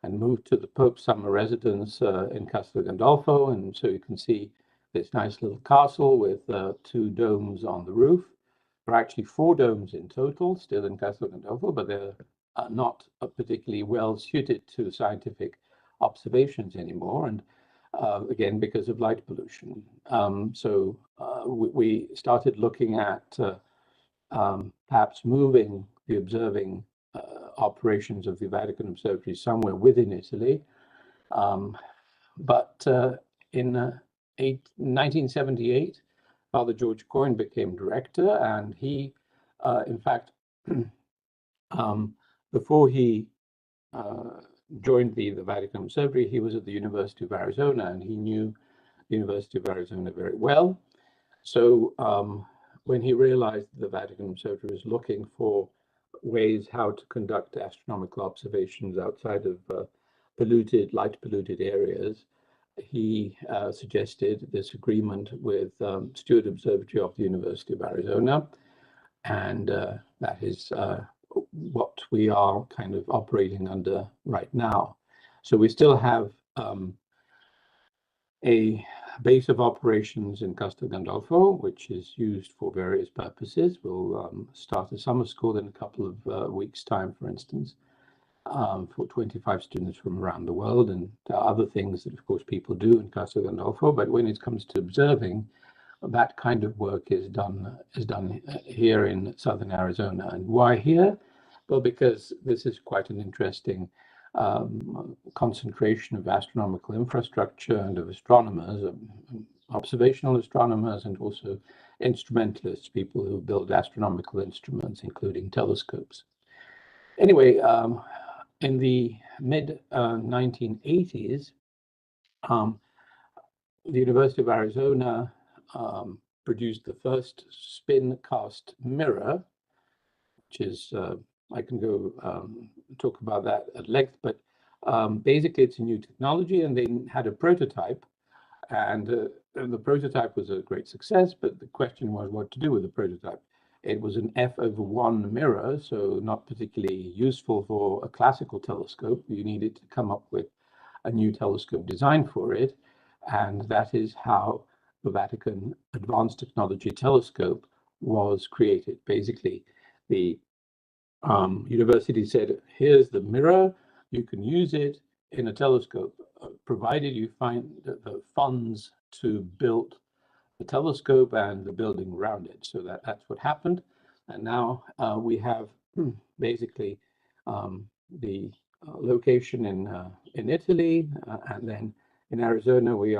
and move to the Pope's summer residence in Castel Gandolfo. And so you can see this nice little castle with 2 domes on the roof. There are actually 4 domes in total, still in Castel Gandolfo, but they're not particularly well suited to scientific observations anymore. And again, because of light pollution. We started looking at perhaps moving the observing operations of the Vatican Observatory somewhere within Italy. But in 1978, Father George Coyne became director, and he, in fact, before he joined the Vatican Observatory, he was at the University of Arizona, and he knew the University of Arizona very well. So when he realized the Vatican Observatory was looking for ways how to conduct astronomical observations outside of light polluted areas, he suggested this agreement with Stewart Observatory of the University of Arizona. And that is what we are kind of operating under right now. So we still have a base of operations in Castel Gandolfo, which is used for various purposes. We'll start a summer school in a couple of weeks' time, for instance, for 25 students from around the world. And there are other things that, of course, people do in Castel Gandolfo. But when it comes to observing, that kind of work is done here in southern Arizona. And why here? Well, because this is quite an interesting concentration of astronomical infrastructure and of astronomers, observational astronomers, and also instrumentalists, people who build astronomical instruments, including telescopes. Anyway, in the mid-1980s, the University of Arizona produced the first spin cast mirror, which is I can go talk about that at length, but basically it's a new technology, and they had a prototype, and the prototype was a great success, but the question was what to do with the prototype. It was an f/1 mirror, so not particularly useful for a classical telescope. You needed to come up with a new telescope design for it, and that is how the Vatican Advanced Technology Telescope was created. Basically, the university said, here's the mirror, you can use it in a telescope, provided you find the funds to build the telescope and the building around it. So that's what happened. And now we have basically the location in Italy, and then in Arizona we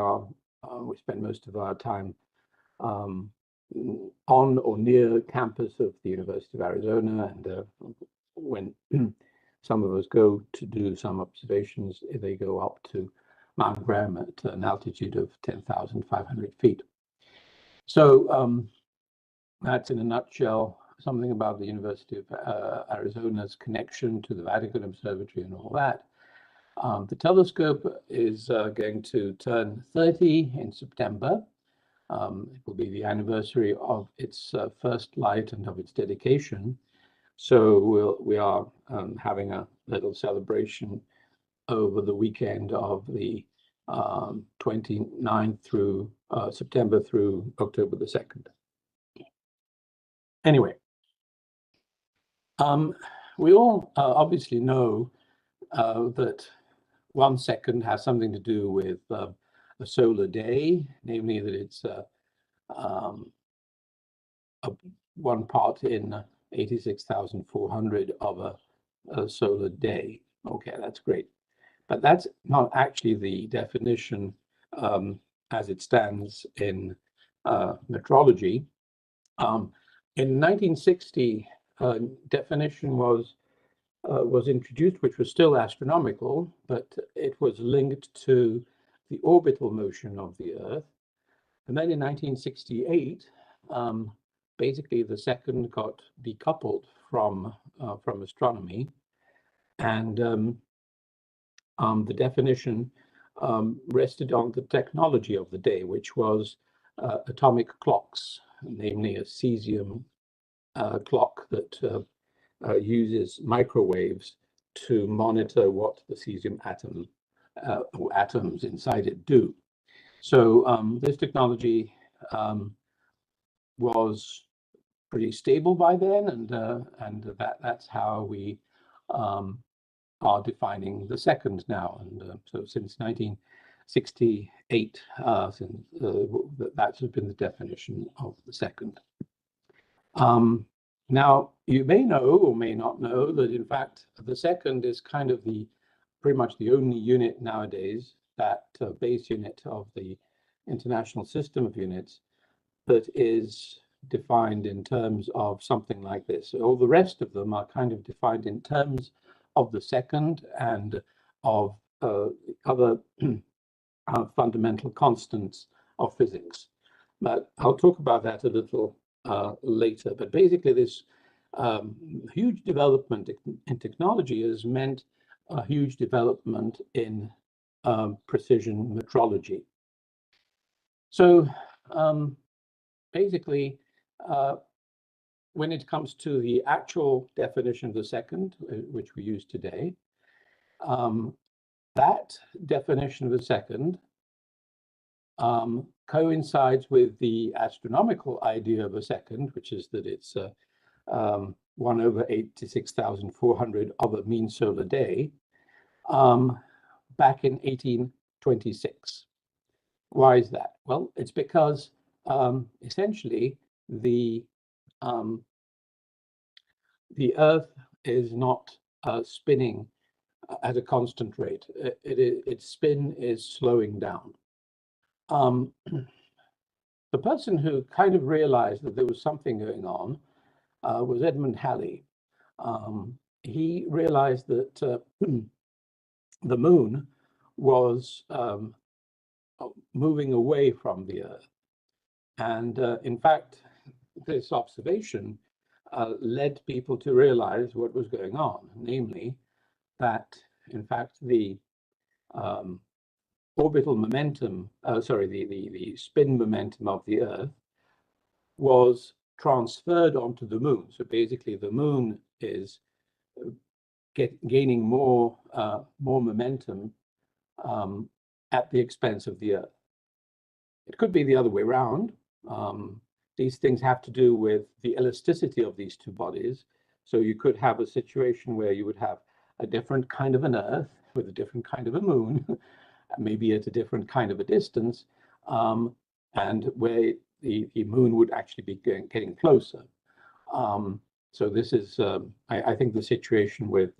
spend most of our time on or near campus of the University of Arizona, and when some of us go to do some observations, they go up to Mount Graham at an altitude of 10,500 feet. So that's in a nutshell something about the University of Arizona's connection to the Vatican Observatory and all that. The telescope is going to turn 30 in September. It will be the anniversary of its first light and of its dedication. So we are having a little celebration over the weekend of the 29th through September through October the 2nd. Anyway, we all obviously know that 1 second has something to do with a solar day, namely that it's one part in 86,400 of a solar day. Okay, that's great. But that's not actually the definition as it stands in metrology. In 1960, a definition was introduced, which was still astronomical, but it was linked to the orbital motion of the Earth. And then in 1968, basically the second got decoupled from astronomy, and the definition rested on the technology of the day, which was atomic clocks, namely a cesium clock that uses microwaves to monitor what the cesium atom or atoms inside it do. So this technology was pretty stable by then, and that's how we are defining the second now. And so since 1968, that's been the definition of the second. Now, you may know or may not know that, in fact, the second is kind of pretty much the only unit nowadays, that base unit of the international system of units, that is defined in terms of something like this. All the rest of them are kind of defined in terms of the second and of other fundamental constants of physics. But I'll talk about that a little later. But basically, this huge development in technology has meant a huge development in precision metrology. So basically, when it comes to the actual definition of the second, which we use today, that definition of the second coincides with the astronomical idea of a second, which is that it's 1/86,400 of a mean solar day, back in 1826. Why is that? Well, it's because essentially the Earth is not spinning at a constant rate. Its spin is slowing down. The person who kind of realized that there was something going on was Edmund Halley. He realized that the moon was moving away from the Earth. And in fact, this observation led people to realize what was going on, namely that, in fact, the orbital momentum, the spin momentum of the Earth was transferred onto the moon. So basically, the moon is gaining more momentum at the expense of the Earth. It could be the other way around. These things have to do with the elasticity of these two bodies. So you could have a situation where you would have a different kind of an Earth with a different kind of a moon, maybe at a different kind of a distance, and where the moon would actually be getting closer. So this is, I think, the situation with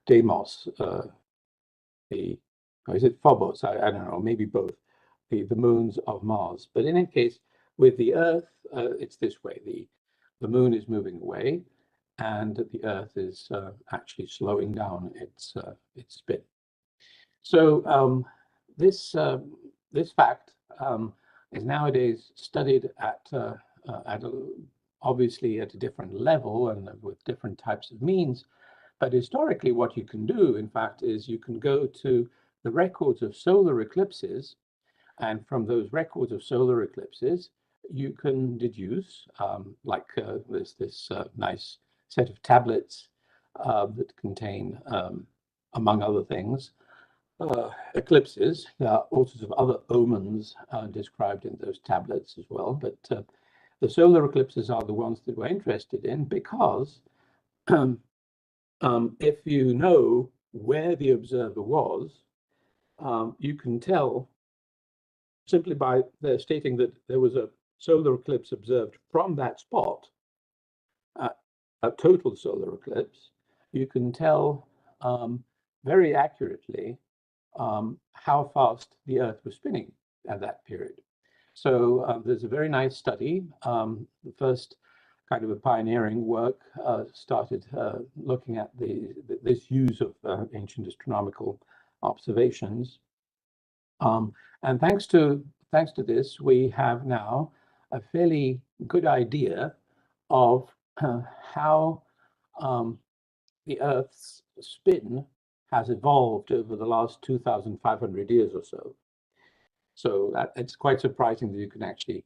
Deimos, or is it Phobos? I don't know, maybe both, the moons of Mars. But in any case, with the Earth, it's this way. The moon is moving away, and the Earth is actually slowing down its spin. So this fact is nowadays studied obviously at a different level and with different types of means. But historically, what you can do, in fact, is you can go to the records of solar eclipses, and from those records of solar eclipses, you can deduce, there's this nice set of tablets that contain, among other things, eclipses. There are all sorts of other omens described in those tablets as well, but the solar eclipses are the ones that we're interested in because if you know where the observer was, you can tell simply by their stating that there was a solar eclipse observed from that spot, a total solar eclipse. You can tell very accurately how fast the Earth was spinning at that period. So there's a very nice study. The first kind of a pioneering work started looking at this use of ancient astronomical observations. And thanks to this, we have now a fairly good idea of how the Earth's spin has evolved over the last 2,500 years or so. So it's quite surprising that you can actually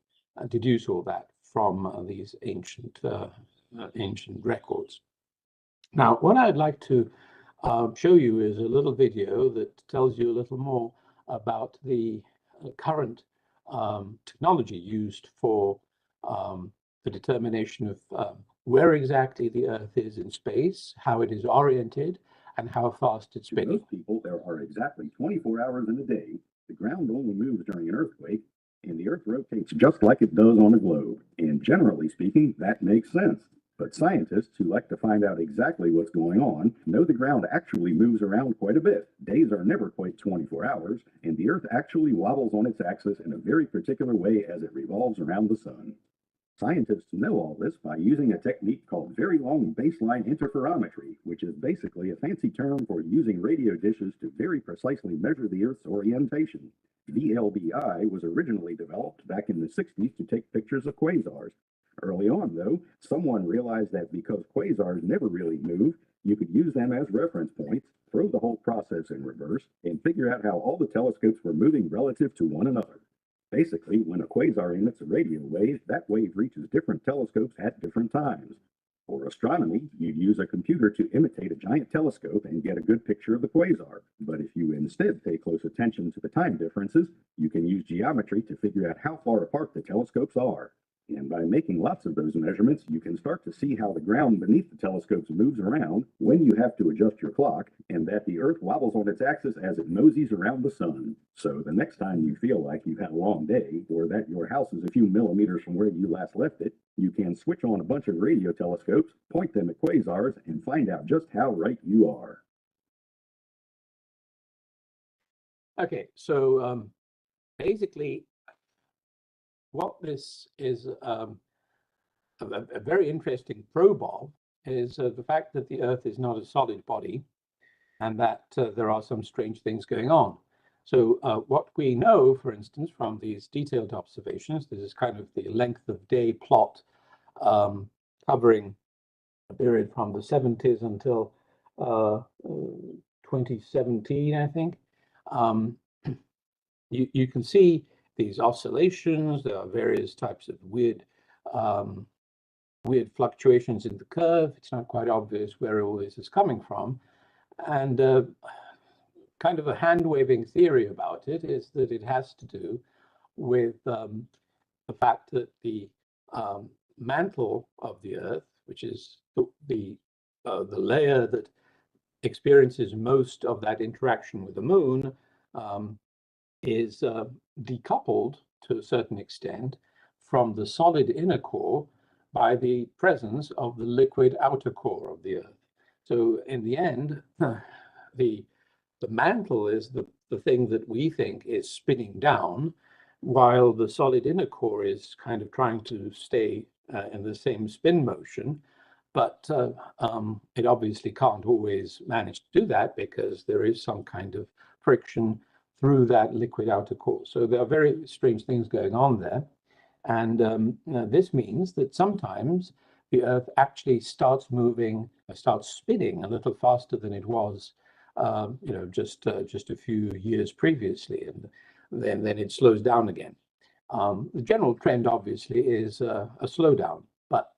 deduce all that from these ancient records. Now, what I'd like to show you is a little video that tells you a little more about the current technology used for the determination of where exactly the Earth is in space, how it is oriented, and how fast it's spinning. To most people, there are exactly 24 hours in a day. The ground only moves during an earthquake, and the Earth rotates just like it does on a globe. And generally speaking, that makes sense. But scientists who like to find out exactly what's going on know the ground actually moves around quite a bit. Days are never quite 24 hours, and the Earth actually wobbles on its axis in a very particular way as it revolves around the sun. Scientists know all this by using a technique called very long baseline interferometry, which is basically a fancy term for using radio dishes to very precisely measure the Earth's orientation. VLBI was originally developed back in the 60s to take pictures of quasars. Early on, though, someone realized that because quasars never really move, you could use them as reference points, throw the whole process in reverse, and figure out how all the telescopes were moving relative to one another. Basically, when a quasar emits a radio wave, that wave reaches different telescopes at different times. For astronomy, you'd use a computer to imitate a giant telescope and get a good picture of the quasar. But if you instead pay close attention to the time differences, you can use geometry to figure out how far apart the telescopes are. And by making lots of those measurements, you can start to see how the ground beneath the telescopes moves around when you have to adjust your clock, and that the Earth wobbles on its axis as it moseys around the sun. So the next time you feel like you've had a long day, or that your house is a few millimeters from where you last left it, you can switch on a bunch of radio telescopes, point them at quasars, and find out just how right you are. Okay, so basically, what this is a very interesting probe of is the fact that the Earth is not a solid body and that there are some strange things going on. So what we know, for instance, from these detailed observations, this is kind of the length of day plot covering a period from the 70s until 2017, I think. You can see these oscillations. There are various types of weird fluctuations in the curve. It's not quite obvious where all this is coming from. And kind of a hand-waving theory about it is that it has to do with the fact that the mantle of the Earth, which is the layer that experiences most of that interaction with the moon, is decoupled to a certain extent from the solid inner core by the presence of the liquid outer core of the Earth. So in the end, the mantle is the thing that we think is spinning down, while the solid inner core is kind of trying to stay in the same spin motion. But it obviously can't always manage to do that because there is some kind of friction through that liquid outer core. So there are very strange things going on there. And this means that sometimes the Earth actually starts moving, starts spinning a little faster than it was, just a few years previously, and then it slows down again. The general trend, obviously, is a slowdown. But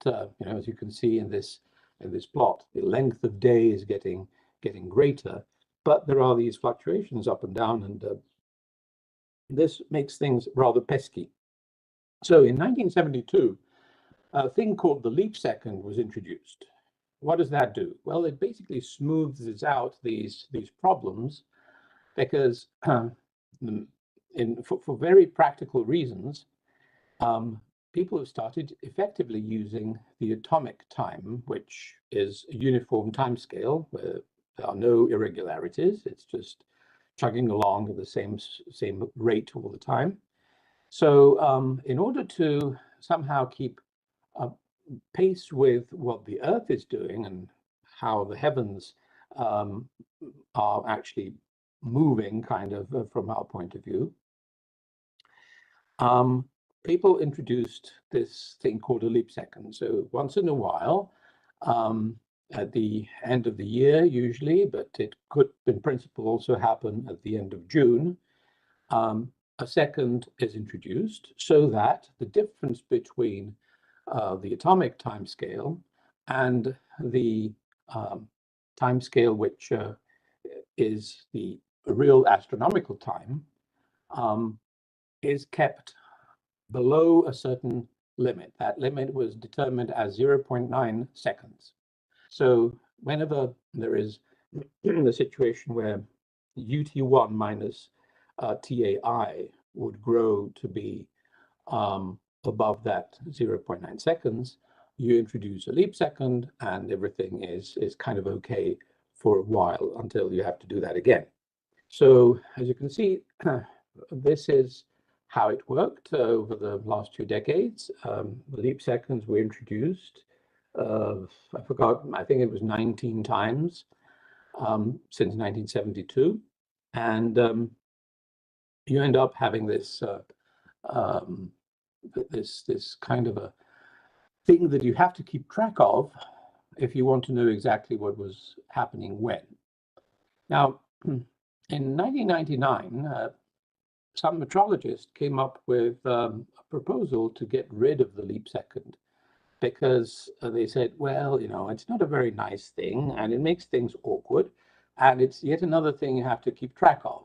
as you can see in this plot, the length of day is getting greater, but there are these fluctuations up and down, and this makes things rather pesky. So in 1972, a thing called the leap second was introduced. What does that do? Well, it basically smooths out these problems because for very practical reasons, people have started effectively using the atomic time, which is a uniform time scale where there are no irregularities. It's just chugging along at the same rate all the time. So in order to somehow keep pace with what the Earth is doing and how the heavens are actually moving kind of from our point of view, people introduced this thing called a leap second. So once in a while, at the end of the year usually, but it could in principle also happen at the end of June, a second is introduced so that the difference between the atomic time scale and the time scale which is the real astronomical time is kept below a certain limit. That limit was determined as 0.9 seconds. So whenever there is the situation where UT1 minus TAI would grow to be above that 0.9 seconds, you introduce a leap second and everything is kind of okay for a while until you have to do that again. So as you can see, this is how it worked over the last 2 decades. The leap seconds were introduced, I forgot, I think it was 19 times since 1972. And you end up having this this kind of a thing that you have to keep track of if you want to know exactly what was happening when. Now, in 1999, some meteorologists came up with a proposal to get rid of the leap second because they said, well, it's not a very nice thing and it makes things awkward and it's yet another thing you have to keep track of,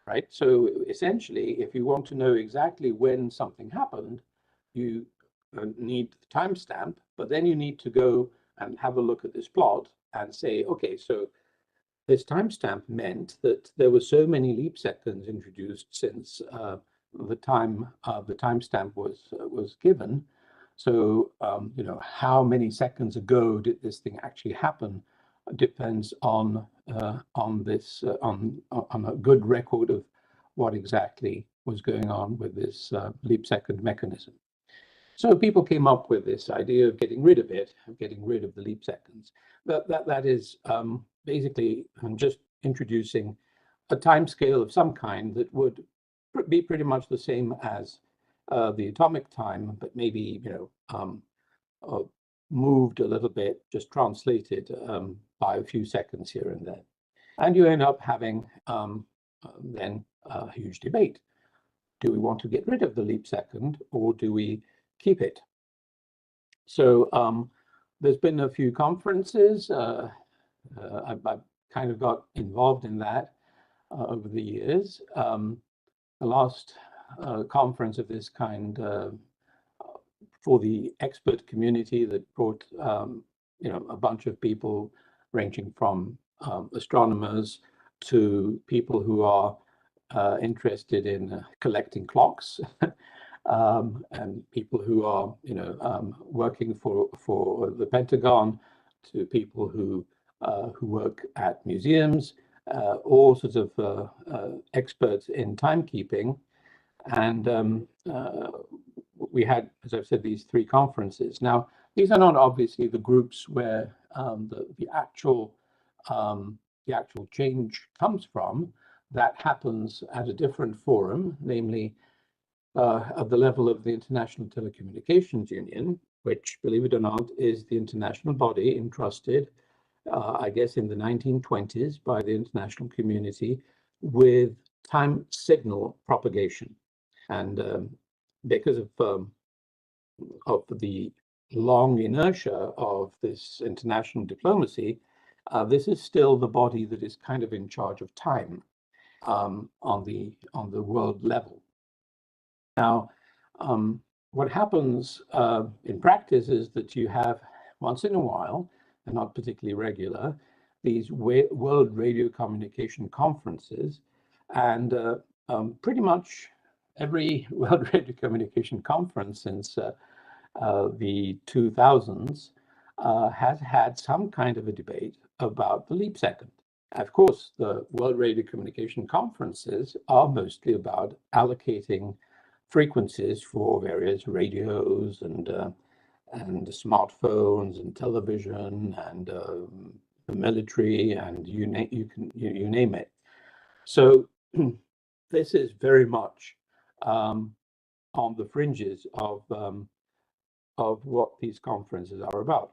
right? So essentially, if you want to know exactly when something happened, you need the timestamp, but then you need to go and have a look at this plot and say, okay, so this timestamp meant that there were so many leap seconds introduced since the timestamp was given. So how many seconds ago did this thing actually happen depends on a good record of what exactly was going on with this leap second mechanism. So people came up with this idea of getting rid of it, of getting rid of the leap seconds. That is basically just introducing a time scale of some kind that would be pretty much the same as the atomic time, but maybe moved a little bit, just translated by a few seconds here and there. And you end up having then a huge debate. Do we want to get rid of the leap second, or do we keep it? So there's been a few conferences. I've kind of got involved in that over the years. The last conference of this kind for the expert community that brought a bunch of people ranging from astronomers to people who are interested in collecting clocks and people who are working for the Pentagon, to people who work at museums, all sorts of experts in timekeeping. And we had, as I've said, these 3 conferences. Now, these are not obviously the groups where the actual change comes from. That happens at a different forum, namely at the level of the International Telecommunications Union, which, believe it or not, is the international body entrusted, I guess, in the 1920s by the international community with time signal propagation. And because of the long inertia of this international diplomacy, this is still the body that is kind of in charge of time on the world level. Now, what happens in practice is that you have, once in a while, and not particularly regular, these World Radio Communication Conferences, and pretty much every World Radio Communication Conference since the 2000s has had some kind of a debate about the leap second. Of course, the World Radio Communication Conferences are mostly about allocating frequencies for various radios and smartphones and television and the military, and you name it. So this is very much on the fringes of what these conferences are about.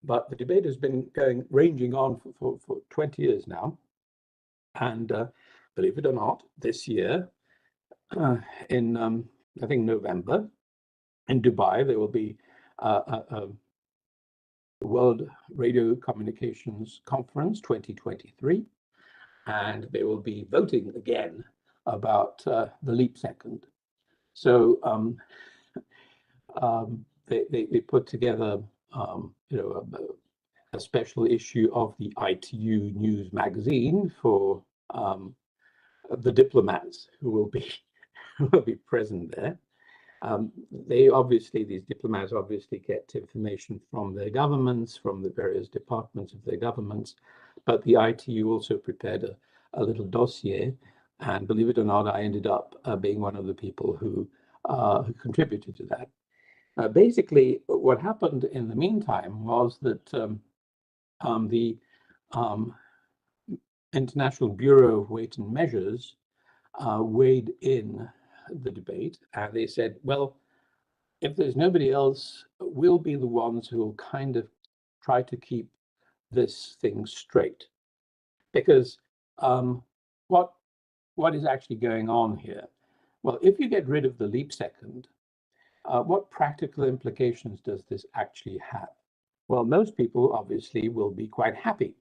But the debate has been ranging on for 20 years now. And believe it or not, this year, in I think November, in Dubai, there will be a World Radio Communications Conference 2023, and they will be voting again about the leap second. So they put together a special issue of the ITU News magazine for the diplomats who will be present there. These diplomats obviously get information from their governments, from the various departments of their governments, but the ITU also prepared a little dossier, and believe it or not, I ended up being one of the people who contributed to that. Basically, what happened in the meantime was that the International Bureau of Weight and Measures weighed in the debate, and they said, well, if there's nobody else, we'll be the ones who will kind of try to keep this thing straight. Because what is actually going on here? Well, if you get rid of the leap second, what practical implications does this actually have? Well, most people obviously will be quite happy.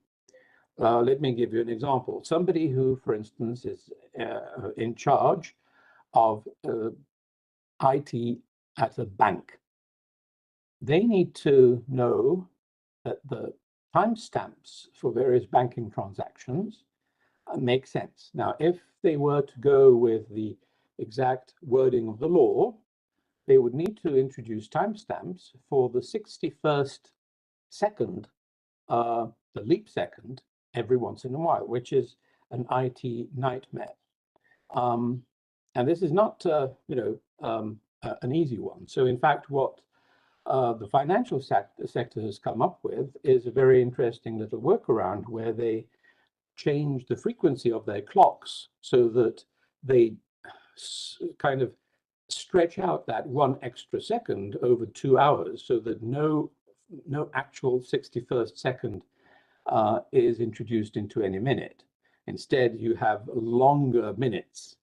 Let me give you an example. Somebody who, for instance, is in charge of IT at a bank, they need to know that the timestamps for various banking transactions make sense. Now, if they were to go with the exact wording of the law, they would need to introduce timestamps for the 61st second, the leap second, every once in a while, which is an IT nightmare. And this is not, an easy one. So in fact, what the financial sector has come up with is a very interesting little workaround where they change the frequency of their clocks so that they kind of stretch out that 1 extra second over 2 hours so that no actual 61st second is introduced into any minute. Instead, you have longer minutes.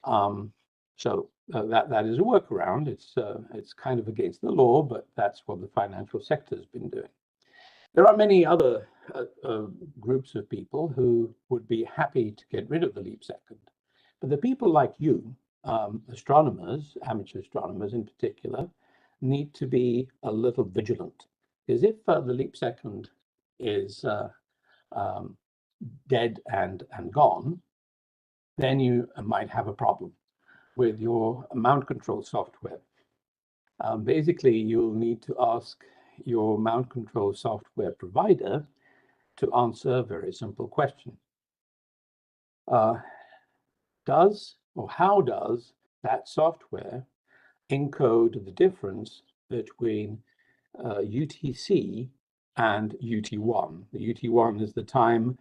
So that is a workaround. It's kind of against the law, but that's what the financial sector has been doing. There are many other groups of people who would be happy to get rid of the leap second. But the people like you, astronomers, amateur astronomers in particular, need to be a little vigilant. Because if the leap second is dead and gone, then you might have a problem with your mount control software. Basically, you'll need to ask your mount control software provider to answer a very simple question. How does that software encode the difference between UTC and UT1? The UT1 is the time,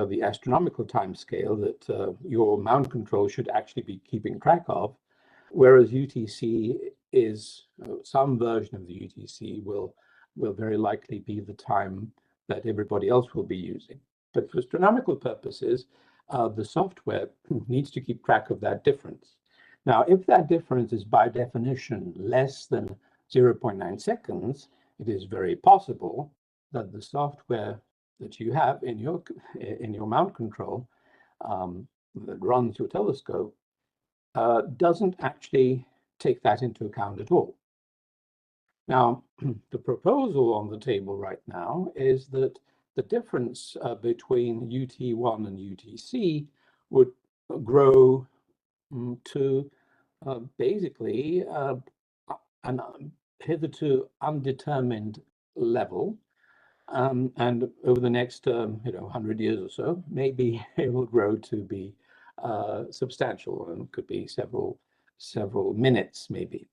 the astronomical time scale that your mount control should actually be keeping track of, whereas UTC is some version of the UTC will very likely be the time that everybody else will be using. But for astronomical purposes, the software needs to keep track of that difference. Now, if that difference is by definition less than 0.9 seconds, it is very possible that the software that you have in your mount control that runs your telescope doesn't actually take that into account at all. Now, the proposal on the table right now is that the difference between UT1 and UTC would grow to basically an hitherto undetermined level. And over the next 100 years or so, maybe it will grow to be substantial, and could be several minutes maybe.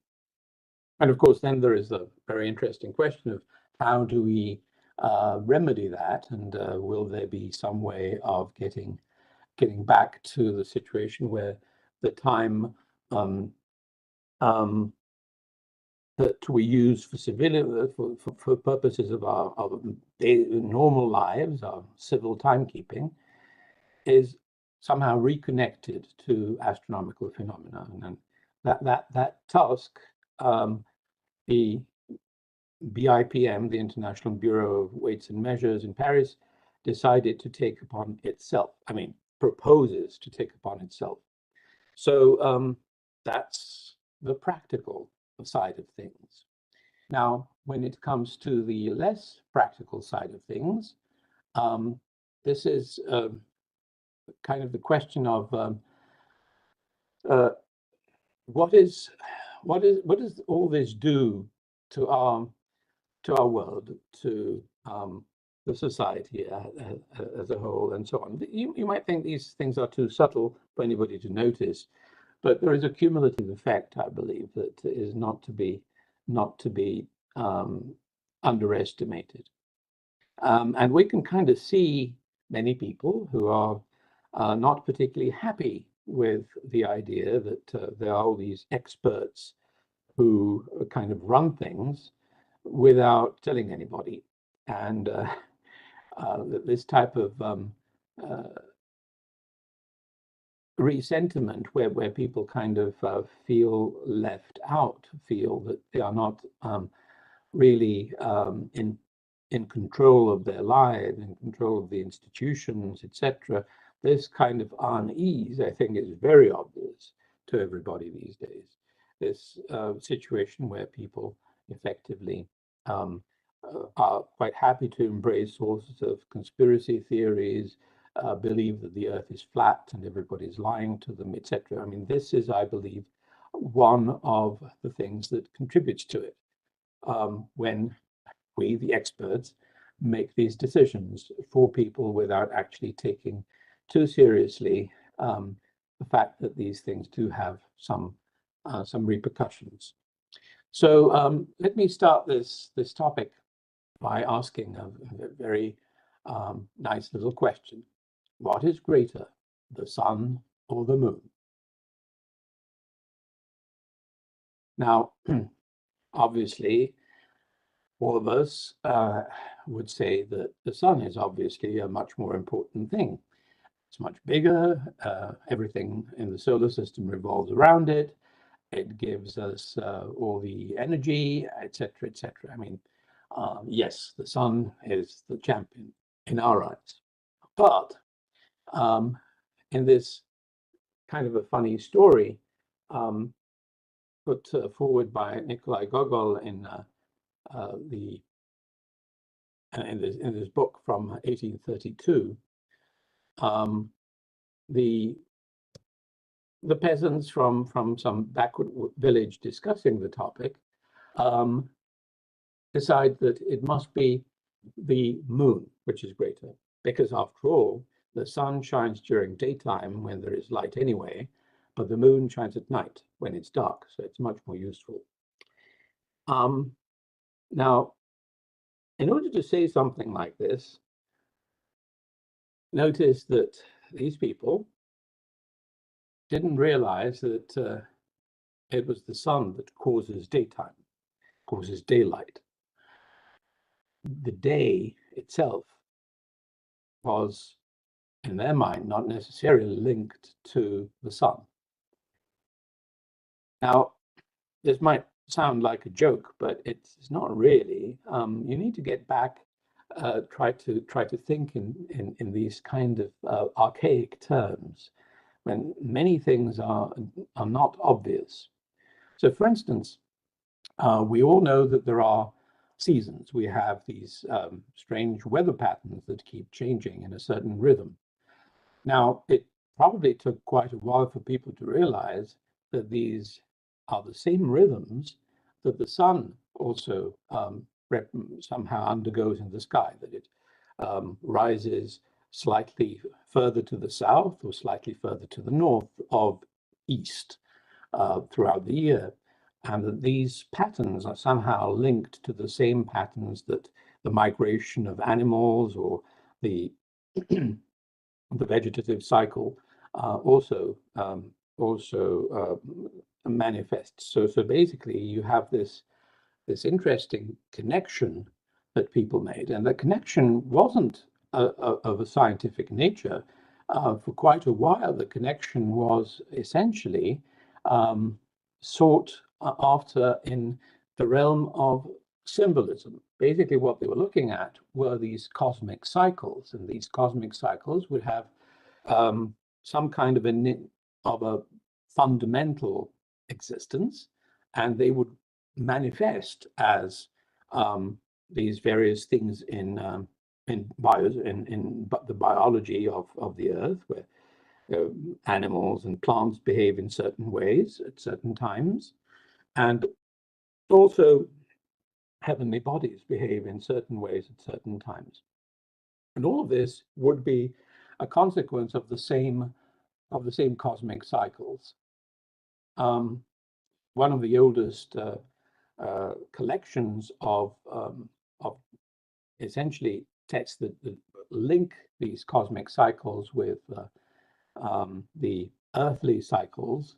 And of course, then there is the very interesting question of how do we remedy that, and will there be some way of getting back to the situation where the time that we use for civilian for purposes of our normal lives, our civil timekeeping, is somehow reconnected to astronomical phenomena, and that task, the BIPM, the International Bureau of Weights and Measures in Paris, decided to take upon itself. I mean, proposes to take upon itself. So that's the practical side of things. Now, when it comes to the less practical side of things, this is kind of the question of what does all this do to our world, to the society as a whole, and so on. You might think these things are too subtle for anybody to notice, but there is a cumulative effect, I believe, that is not to be underestimated. And we can kind of see many people who are not particularly happy with the idea that there are all these experts who kind of run things without telling anybody. And this type of resentiment where people kind of feel left out, feel that they are not really in control of their lives, in control of the institutions, etc. This kind of unease, I think, is very obvious to everybody these days. This situation where people effectively are quite happy to embrace sources of conspiracy theories, believe that the earth is flat and everybody's lying to them, etc. I mean, this is, I believe, one of the things that contributes to it. When we, the experts, make these decisions for people without actually taking too seriously the fact that these things do have some repercussions. So let me start this topic by asking a very nice little question. What is greater, the sun or the moon? Now, obviously, all of us would say that the sun is obviously a much more important thing. It's much bigger. Everything in the solar system revolves around it. It gives us all the energy, etc., etc. I mean, yes, the sun is the champion in our eyes. But in this kind of a funny story put forward by Nikolai Gogol in this book from 1832, the peasants from some backward village discussing the topic decide that it must be the moon which is greater, because after all, the sun shines during daytime when there is light anyway, but the moon shines at night when it's dark, so it's much more useful. Now, in order to say something like this, notice that these people didn't realize that it was the sun that causes daytime, causes daylight. The day itself was, in their mind, not necessarily linked to the sun. Now, this might sound like a joke, but it's not really. You need to get back, try to think in these kind of archaic terms, when many things are not obvious. So, for instance, we all know that there are seasons. We have these strange weather patterns that keep changing in a certain rhythm. Now, it probably took quite a while for people to realize that these are the same rhythms that the sun also somehow undergoes in the sky, that it rises slightly further to the south or slightly further to the north of east throughout the year, and that these patterns are somehow linked to the same patterns that the migration of animals or the the vegetative cycle also manifests. So basically, you have this interesting connection that people made, and the connection wasn't of a scientific nature. For quite a while, the connection was essentially sought after in the realm of symbolism. Basically, what they were looking at were these cosmic cycles, and these cosmic cycles would have some kind of a fundamental existence, and they would manifest as these various things in the biology of the earth, where animals and plants behave in certain ways at certain times, and also heavenly bodies behave in certain ways at certain times. And all of this would be a consequence of the same cosmic cycles. One of the oldest collections of essentially texts that link these cosmic cycles with the earthly cycles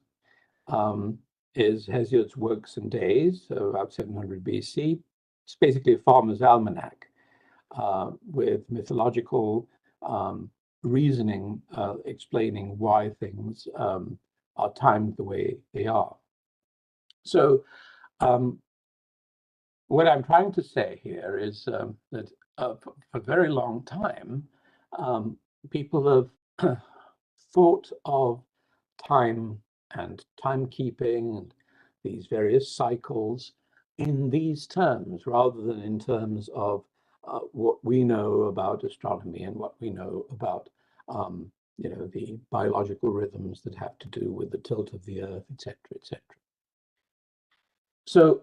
is Hesiod's Works and Days, so about 700 BC. It's basically a farmer's almanac with mythological reasoning explaining why things are timed the way they are. So what I'm trying to say here is that for a very long time, people have thought of time and timekeeping and these various cycles in these terms, rather than in terms of what we know about astronomy and what we know about the biological rhythms that have to do with the tilt of the earth, etc., etc. So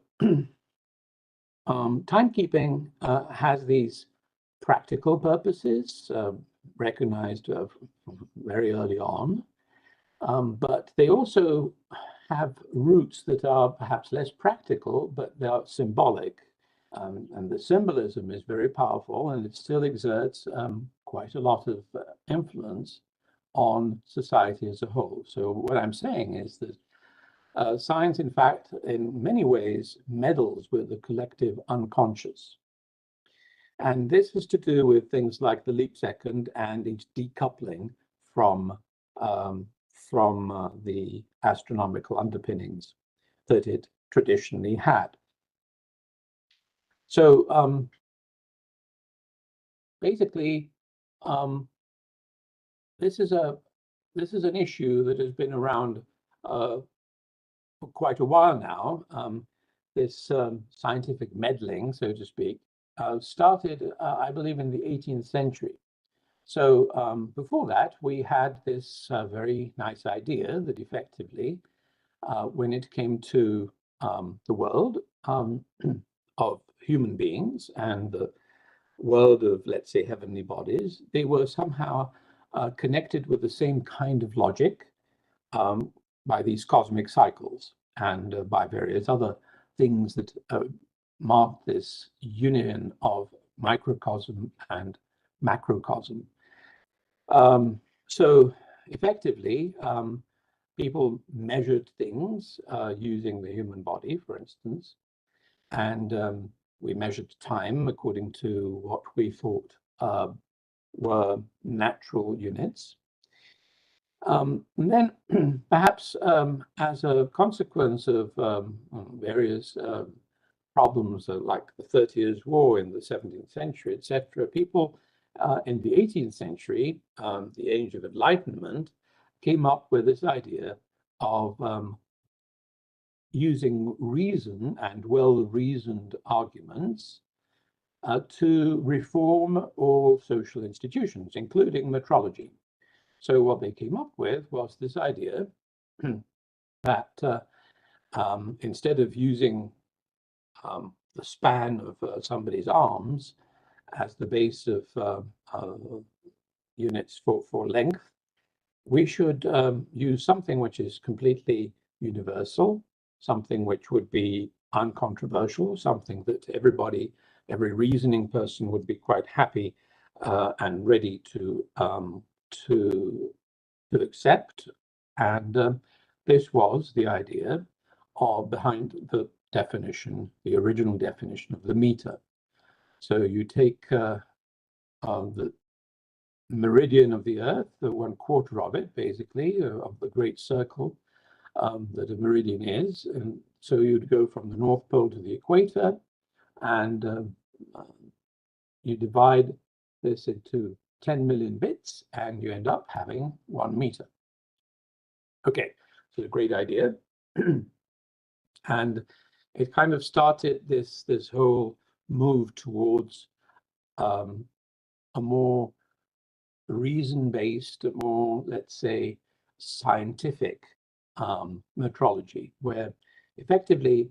timekeeping has these practical purposes recognized from very early on, but they also have roots that are perhaps less practical, but they are symbolic. And the symbolism is very powerful, and it still exerts quite a lot of influence on society as a whole. So what I'm saying is that Science, in fact, in many ways, meddles with the collective unconscious. And this has to do with things like the leap second and its decoupling from the astronomical underpinnings that it traditionally had. So basically, this is an issue that has been around for quite a while now. This scientific meddling, so to speak, started, I believe, in the 18th century. So before that, we had this very nice idea that effectively, when it came to the world of human beings and the world of, let's say, heavenly bodies, they were somehow connected with the same kind of logic by these cosmic cycles and by various other things that mark this union of microcosm and macrocosm. So effectively, people measured things using the human body, for instance, and we measured time according to what we thought were natural units. And then perhaps as a consequence of various problems like the 30 Years' War in the 17th century, etc., people in the 18th century, the age of Enlightenment, came up with this idea of using reason and well-reasoned arguments to reform all social institutions, including metrology. So what they came up with was this idea that instead of using the span of somebody's arms as the base of units for length, we should use something which is completely universal, something which would be uncontroversial, something that every reasoning person would be quite happy and ready to accept. And this was the idea behind the definition, the original definition of the meter. So you take the meridian of the Earth, the 1/4 of it, basically, of the great circle that a meridian is. And so you'd go from the North Pole to the equator, and you divide this into 10 million bits, and you end up having 1 meter. Okay, so a great idea. And it kind of started this whole move towards a more reason-based, more, let's say, scientific metrology, where effectively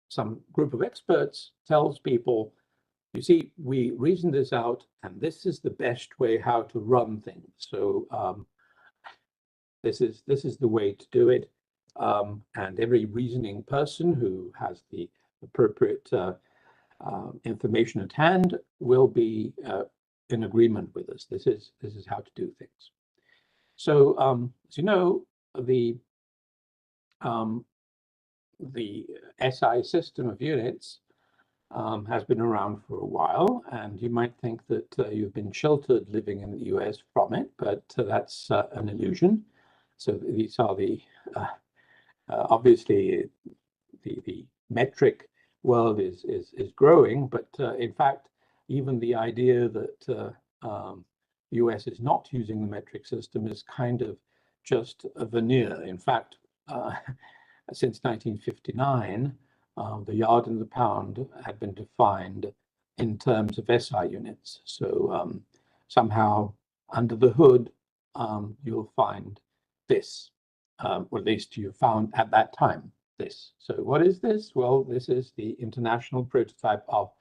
some group of experts tells people, you see, we reasoned this out, and this is the best way how to run things. So this is the way to do it. And every reasoning person who has the appropriate information at hand will be in agreement with us. This is how to do things. So as you know, the SI system of units has been around for a while, and you might think that you've been sheltered living in the US from it, but that's an illusion. So these are the obviously the metric world is growing, but in fact, even the idea that the US is not using the metric system is kind of just a veneer. In fact, since 1959, the yard and the pound had been defined in terms of SI units. So somehow under the hood, you'll find this, or at least you found at that time this. So what is this? Well, this is the international prototype of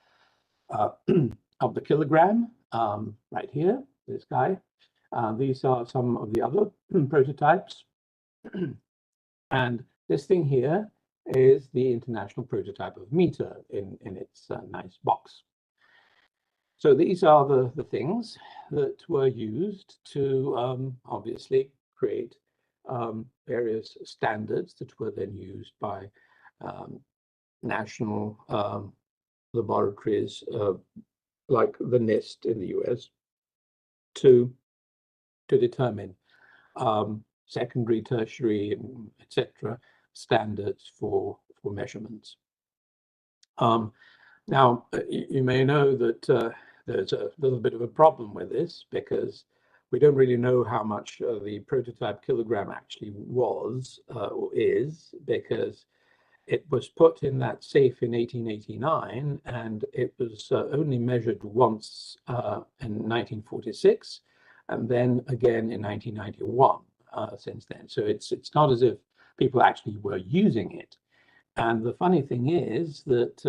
of the kilogram, right here, this guy. These are some of the other prototypes. And this thing here is the international prototype of meter in its nice box. So these are the things that were used to obviously create various standards that were then used by national laboratories like the NIST in the US to determine secondary, tertiary, etc. standards for measurements. Now, you may know that there's a little bit of a problem with this because we don't really know how much the prototype kilogram actually was or is, because it was put in that safe in 1889 and it was only measured once in 1946 and then again in 1991 since then. So it's not as if people actually were using it. And the funny thing is that,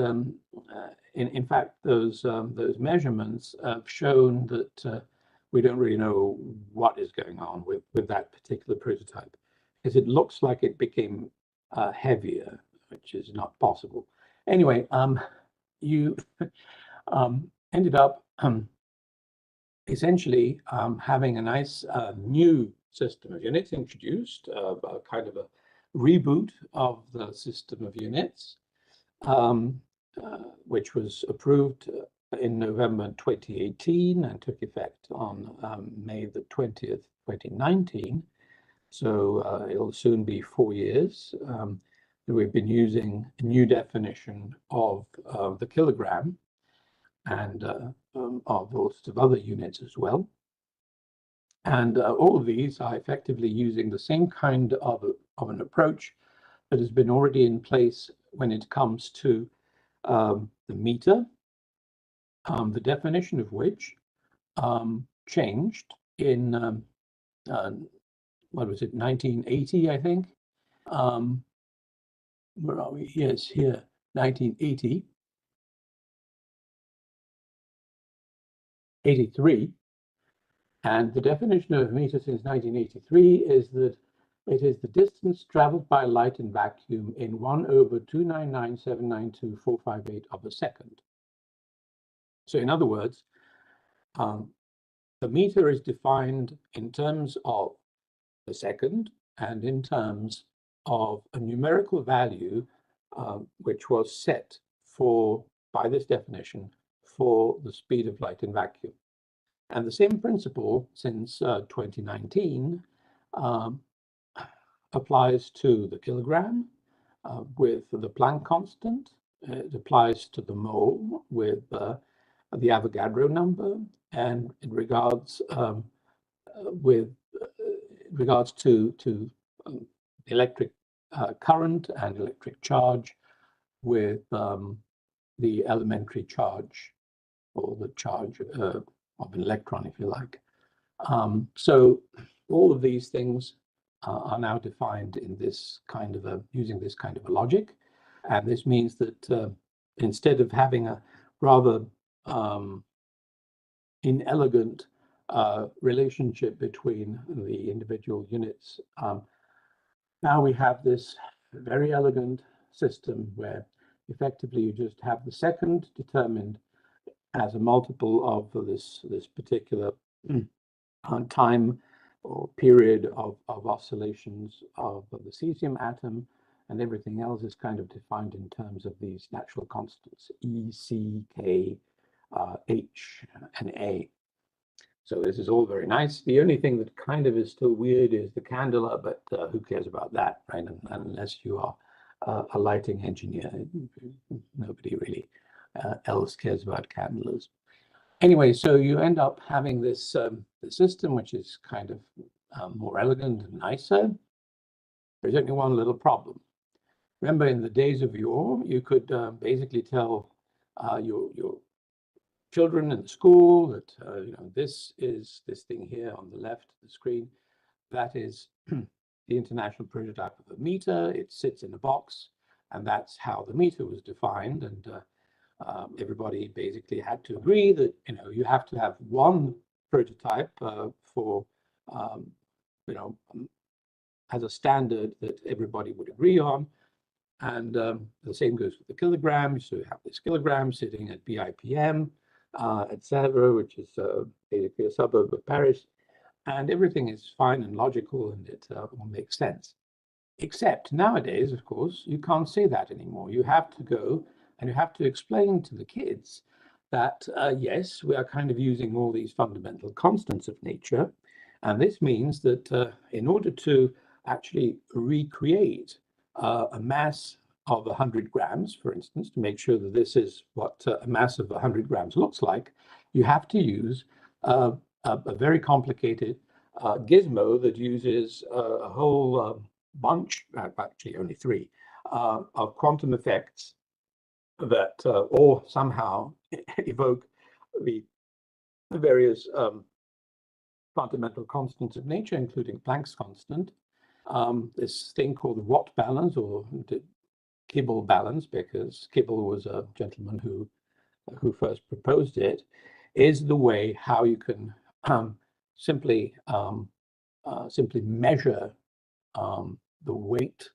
in fact, those measurements have shown that we don't really know what is going on with that particular prototype, because it looks like it became heavier, which is not possible. Anyway, you ended up essentially having a nice new system of units introduced, a kind of a reboot of the system of units, which was approved in November 2018 and took effect on May the 20th, 2019. So it'll soon be 4 years. We've been using a new definition of the kilogram and of lots of other units as well. And all of these are effectively using the same kind of an approach that has been already in place when it comes to the meter, the definition of which changed in, what was it, 1980, I think? Where are we? Yes, here, 1980. 83. And the definition of a meter since 1983 is that it is the distance traveled by light in vacuum in 1/299,792,458 of a second. So in other words, the meter is defined in terms of a second and in terms of a numerical value which was set by this definition for the speed of light in vacuum. And the same principle since 2019 applies to the kilogram with the Planck constant. It applies to the mole with the Avogadro number, and in regards to electric current and electric charge with the elementary charge, or the charge of an electron, if you like. So all of these things are now defined in this kind of using this kind of a logic. And this means that instead of having a rather inelegant relationship between the individual units, now we have this very elegant system where effectively you just have the second determined as a multiple of this particular time or period of oscillations of the cesium atom, and everything else is kind of defined in terms of these natural constants, E, C, K, H, and A. So this is all very nice. The only thing that kind of is still weird is the candela, but who cares about that, right? Unless you are a lighting engineer, nobody really else cares about candelas. Anyway, so you end up having this system, which is kind of more elegant and nicer. There's only one little problem. Remember, in the days of yore, you could basically tell your children in the school that this is this thing here on the left of the screen. That is the international prototype of a meter. It sits in a box, and that's how the meter was defined. And everybody basically had to agree that you have to have one prototype for as a standard that everybody would agree on. And the same goes with the kilogram. So you have this kilogram sitting at BIPM, etc., which is basically a suburb of Paris. and everything is fine and logical, and it all makes sense. Except nowadays, of course, you can't say that anymore. You have to go and you have to explain to the kids that, yes, we are kind of using all these fundamental constants of nature. And this means that in order to actually recreate a mass of 100 grams, for instance, to make sure that this is what a mass of 100 grams looks like, you have to use a very complicated gizmo that uses a whole bunch, actually only three, of quantum effects that all somehow evoke the various fundamental constants of nature, including Planck's constant, this thing called the Watt balance, or the Kibble balance, because Kibble was a gentleman who first proposed it, is the way how you can simply measure the weight,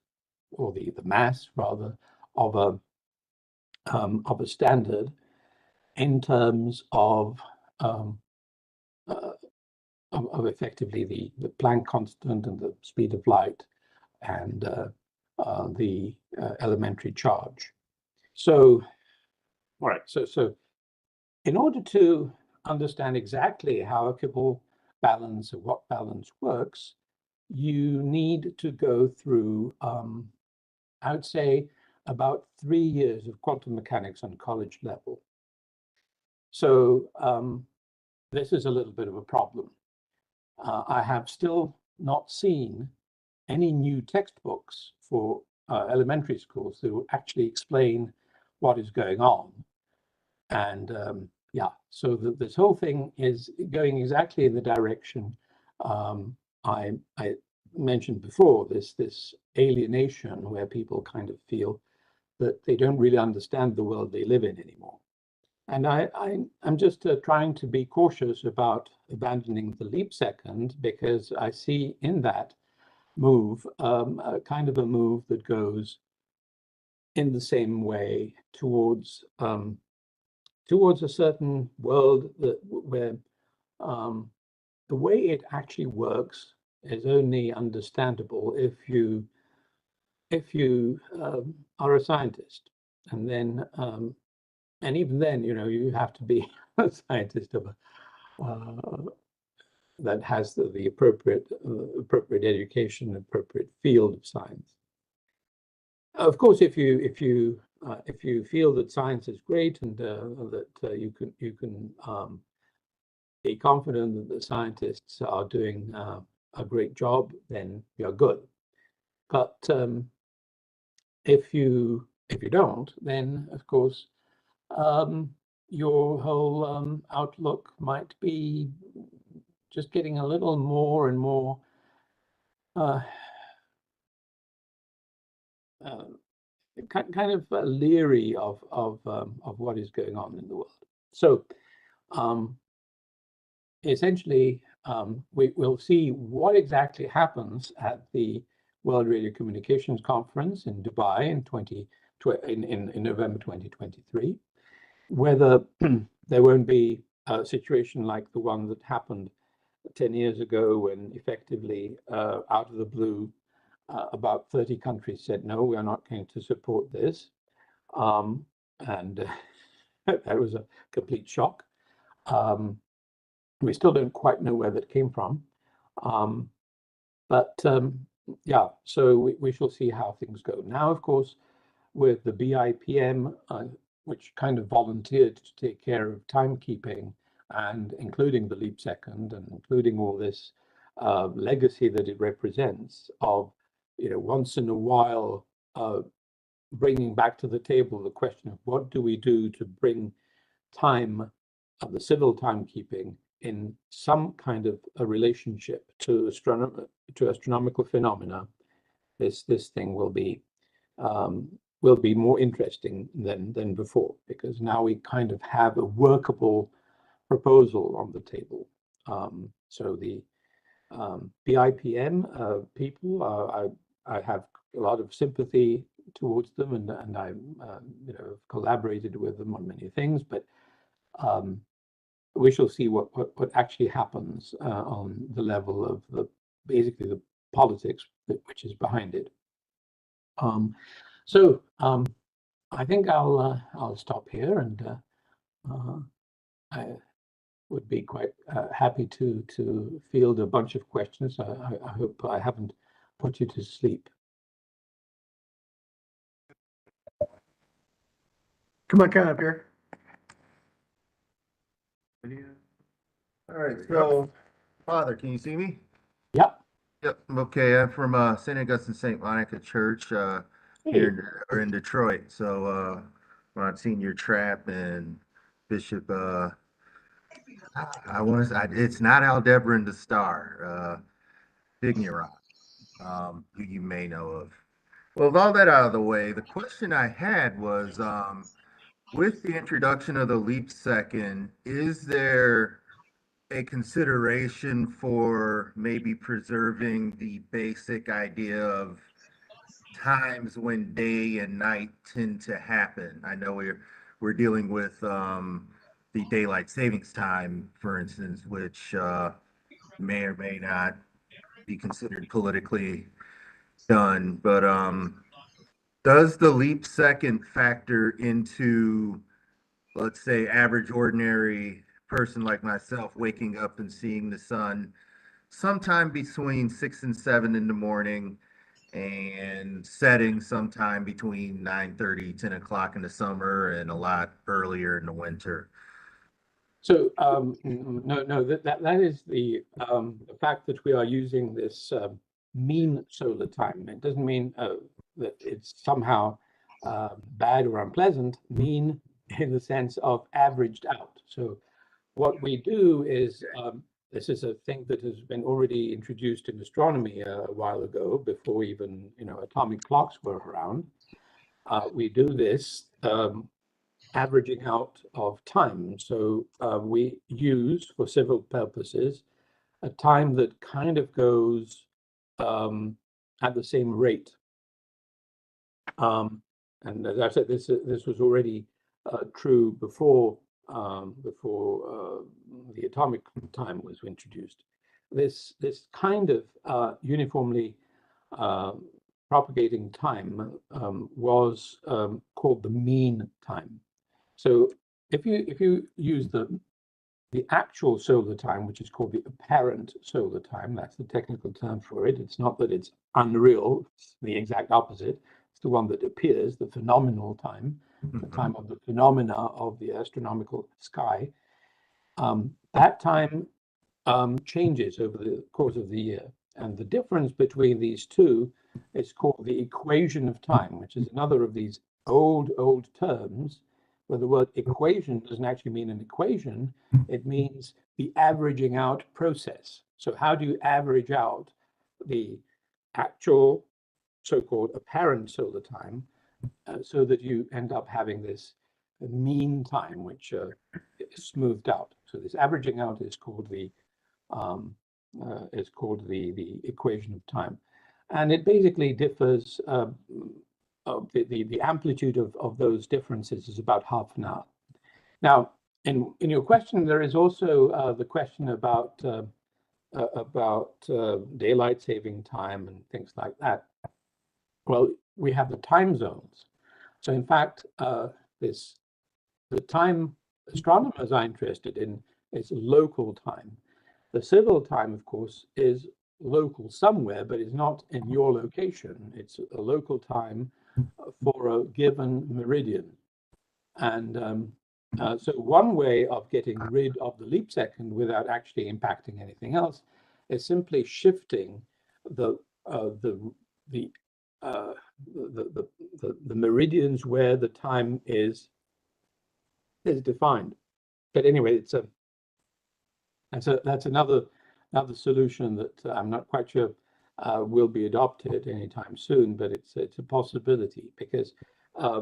or the mass rather, of a standard in terms of effectively the Planck constant and the speed of light and the elementary charge. So, all right. So in order to understand exactly how a Kibble balance or Watt balance works, you need to go through, I would say, about 3 years of quantum mechanics on college level. So this is a little bit of a problem. I have still not seen any new textbooks for elementary schools that will actually explain what is going on. And yeah, so this whole thing is going exactly in the direction I mentioned before, this alienation where people kind of feel that they don't really understand the world they live in anymore. And I'm just trying to be cautious about abandoning the leap second, because I see in that move a kind of a move that goes in the same way towards a certain world where the way it actually works is only understandable if you are a scientist, and then and even then, you have to be a scientist of that has the appropriate education, appropriate field of science. Of course, if you feel that science is great and that you can be confident that the scientists are doing a great job, then you're good. But if you don't, then of course your whole outlook might be just getting a little more and more kind of leery of what is going on in the world. So essentially, we will see what exactly happens at the World Radio Communications Conference in Dubai in November 2023, whether there won't be a situation like the one that happened 10 years ago, when effectively out of the blue, about 30 countries said, no, we are not going to support this. And that was a complete shock. We still don't quite know where that came from. But yeah, so we shall see how things go. Now, of course, with the BIPM, which kind of volunteered to take care of timekeeping, and including the leap second, and including all this legacy that it represents of, once in a while bringing back to the table the question of what do we do to bring time, the civil timekeeping, in some kind of a relationship to astronomical phenomena. This thing will be more interesting than before, because now we kind of have a workable proposal on the table. So the BIPM people, I have a lot of sympathy towards them, and I collaborated with them on many things, but we shall see what actually happens on the level of basically the politics which is behind it. So I think I'll stop here, and I would be quite happy to field a bunch of questions. I hope I haven't put you to sleep. Come on up here. All right, so, Father, can you see me? Yep. Yep, okay, I'm from St. Augustine St. Monica Church here in Detroit. So I've seen your trap, and Bishop, it's not Aldebaran the Star, Ignorant, who you may know of. Well, with all that out of the way, the question I had was, with the introduction of the leap second, is there a consideration for maybe preserving the basic idea of times when day and night tend to happen? I know we're dealing with the daylight savings time, for instance, which may or may not be considered politically done, but does the leap second factor into, let's say, average ordinary person like myself waking up and seeing the sun sometime between 6 and 7 in the morning and setting sometime between 9:30, 10 o'clock in the summer and a lot earlier in the winter? So no, that is the fact that we are using this mean solar time. It doesn't mean that it's somehow bad or unpleasant. Mean in the sense of averaged out. So what we do is this is a thing that has been already introduced in astronomy a while ago, before even atomic clocks were around. We do this averaging out of time. So we use, for several purposes, a time that kind of goes at the same rate. And as I said, this was already true before the atomic time was introduced. This kind of uniformly propagating time was called the mean time. So if you use the actual solar time, which is called the apparent solar time, that's the technical term for it. It's not that it's unreal, it's the exact opposite. It's the one that appears, the phenomenal time, the time of the phenomena of the astronomical sky. That time changes over the course of the year. And the difference between these two is called the equation of time, which is another of these old terms, where the word equation doesn't actually mean an equation, it means the averaging out process. So how do you average out the actual so-called apparent solar time so that you end up having this mean time, which is smoothed out? So this averaging out is called the equation of time, and it basically differs. The amplitude of those differences is about half an hour. Now, in your question, there is also the question about daylight saving time and things like that. Well, we have the time zones. So in fact, the time astronomers are interested in is local time. The civil time, of course, is local somewhere, but it's not in your location. It's a local time for a given meridian. And so one way of getting rid of the leap second without actually impacting anything else is simply shifting the meridians where the time is defined. But anyway, that's another solution that I'm not quite sure will be adopted anytime soon, but it's a possibility, because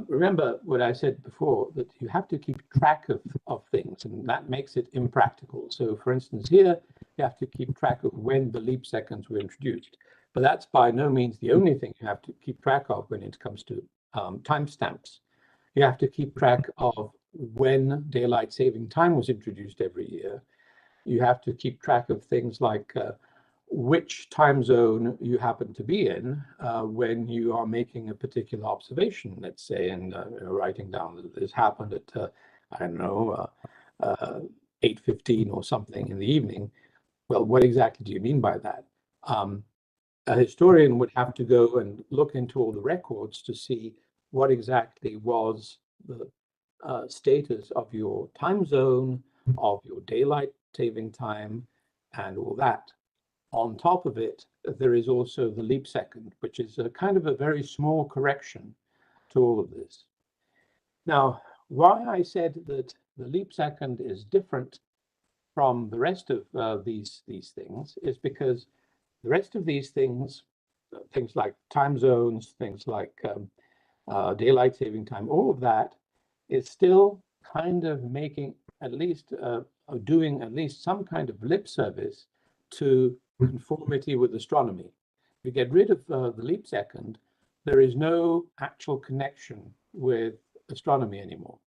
remember what I said before, that you have to keep track of things, and that makes it impractical. So for instance, here you have to keep track of when the leap seconds were introduced, but that's by no means the only thing you have to keep track of when it comes to timestamps. You have to keep track of when daylight saving time was introduced every year, you have to keep track of things like which time zone you happen to be in when you are making a particular observation, let's say, and writing down that this happened at, I don't know, 8:15 or something in the evening. Well, what exactly do you mean by that? A historian would have to go and look into all the records to see what exactly was the status of your time zone, of your daylight saving time, and all that. On top of it, there is also the leap second, which is a kind of a very small correction to all of this. Now, why I said that the leap second is different from the rest of these things is because the rest of these things, things like time zones, things like daylight saving time, all of that is still kind of making at least, doing at least some kind of lip service to conformity with astronomy. If you get rid of the leap second, there is no actual connection with astronomy anymore.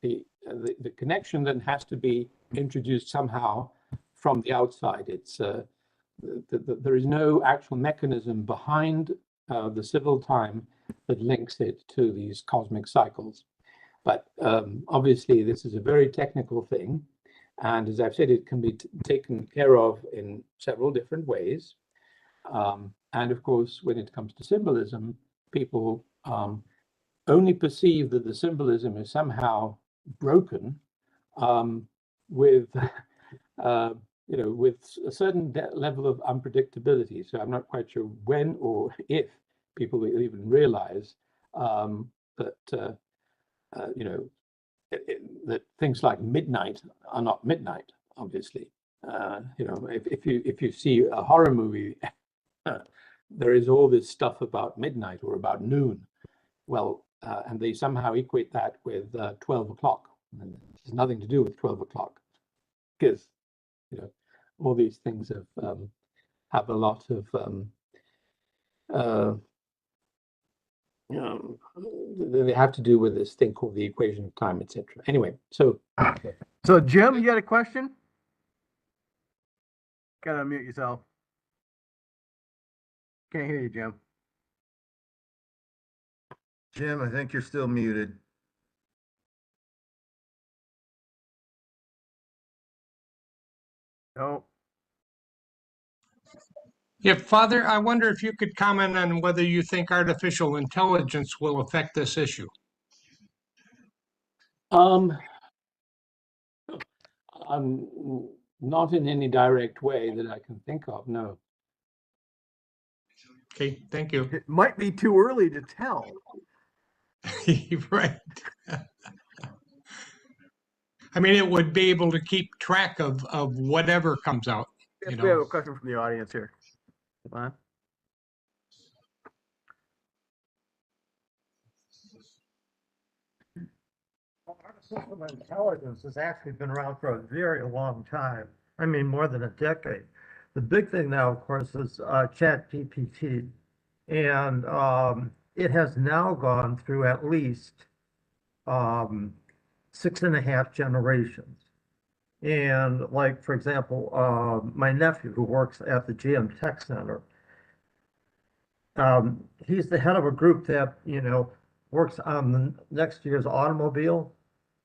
The connection then has to be introduced somehow from the outside. It's there is no actual mechanism behind the civil time that links it to these cosmic cycles. But obviously, this is a very technical thing. And as I've said, it can be taken care of in several different ways. And of course, when it comes to symbolism, people only perceive that the symbolism is somehow broken with, with a certain level of unpredictability. So I'm not quite sure when or if people will even realize that, that things like midnight are not midnight, obviously. If you see a horror movie, there is all this stuff about midnight or about noon. Well, and they somehow equate that with 12 o'clock. And it has nothing to do with 12 o'clock because, all these things have a lot of, they have to do with this thing called the equation of time, etc. Anyway, so Jim, you got a question? Gotta unmute yourself. Can't hear you, Jim. Jim, I think you're still muted. No. Yeah, Father, I wonder if you could comment on whether you think artificial intelligence will affect this issue. Not in any direct way that I can think of, no. Okay, thank you. It might be too early to tell. Right. I mean, it would be able to keep track of whatever comes out. Yes, we have a question from the audience here. Come on. Artificial intelligence has actually been around for a very long time. I mean, more than a decade. The big thing now, of course, is ChatGPT. And it has now gone through at least 6.5 generations. And like, for example, my nephew who works at the GM Tech Center, he's the head of a group that, works on the next year's automobile.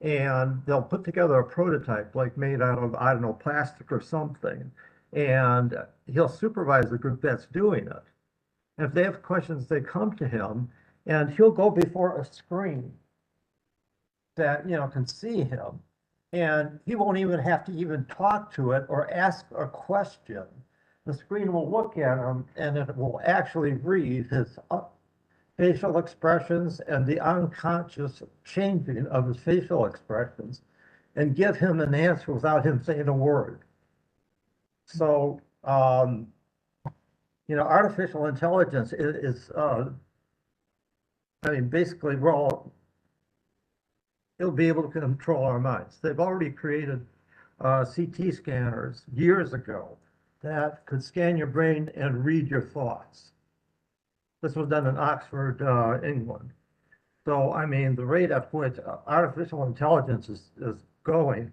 And they'll put together a prototype like made out of, I don't know, plastic or something. And he'll supervise the group that's doing it. And if they have questions, they come to him and he'll go before a screen that, can see him. And he won't even have to even talk to it or ask a question. The screen will look at him and it will actually read his facial expressions and the unconscious changing of his facial expressions and give him an answer without him saying a word. So, artificial intelligence is basically it'll be able to control our minds. They've already created CT scanners years ago that could scan your brain and read your thoughts. This was done in Oxford, England. So, I mean, the rate at which artificial intelligence is going,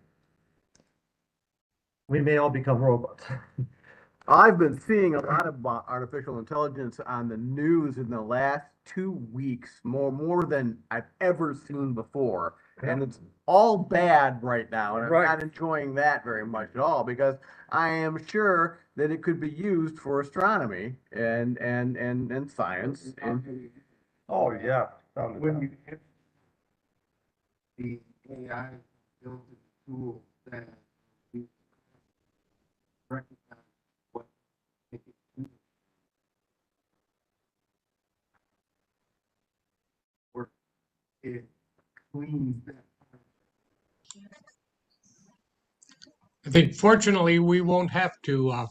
we may all become robots. I've been seeing a lot of artificial intelligence on the news in the last 2 weeks, more than I've ever seen before. And it's all bad right now, and I'm Right. not enjoying that very much at all because I am sure that it could be used for astronomy and science. And Oh, yeah. When you have the AI built a tool that you recognize what it can do, or it cleans that. I think fortunately we won't have to,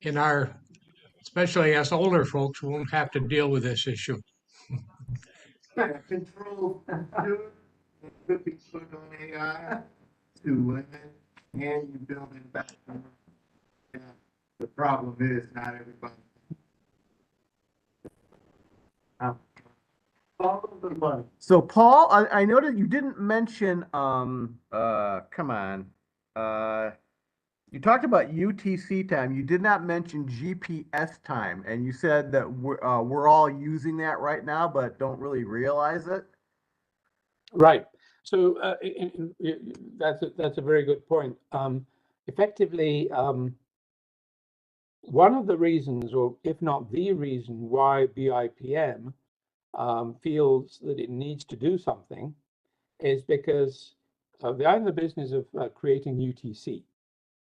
in our, especially us older folks, won't have to deal with this issue. Control should could be put on AI to limit, and you build it back. Yeah. The problem is not everybody. Follow the money. so, Paul, I noticed you didn't mention come on, you talked about UTC time. You did not mention GPS time, and you said that we're all using that right now, but don't really realize it. Right. So that's a very good point. Effectively, one of the reasons, or if not the reason, why BIPM feels that it needs to do something is because they're in the business of creating UTC,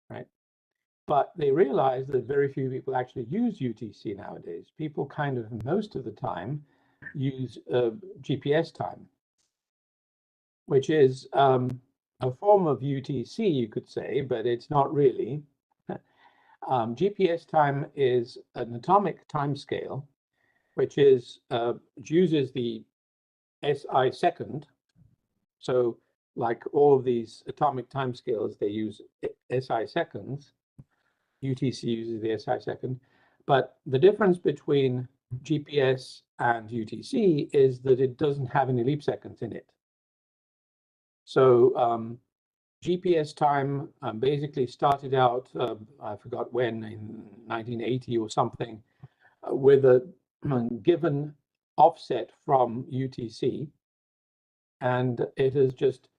right? But they realize that very few people actually use UTC nowadays. People kind of most of the time use GPS time, which is a form of UTC, you could say, but it's not really. GPS time is an atomic time scale, which is uses the SI second. So like all of these atomic time scales, they use SI seconds. UTC uses the SI second. But the difference between GPS and UTC is that it doesn't have any leap seconds in it. So GPS time basically started out, I forgot when, in 1980 or something, with a given offset from UTC. And it has just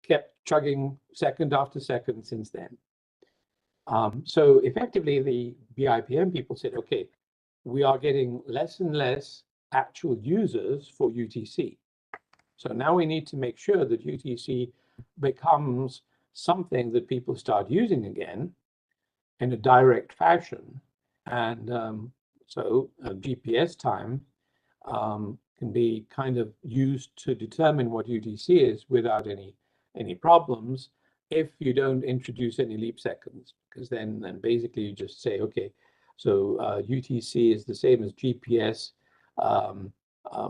kept chugging second after second since then. So effectively, the BIPM people said, okay, we are getting less and less actual users for UTC. So now we need to make sure that UTC becomes something that people start using again in a direct fashion. And so GPS time can be kind of used to determine what UTC is without any problems if you don't introduce any leap seconds, because then basically you just say, okay, so UTC is the same as GPS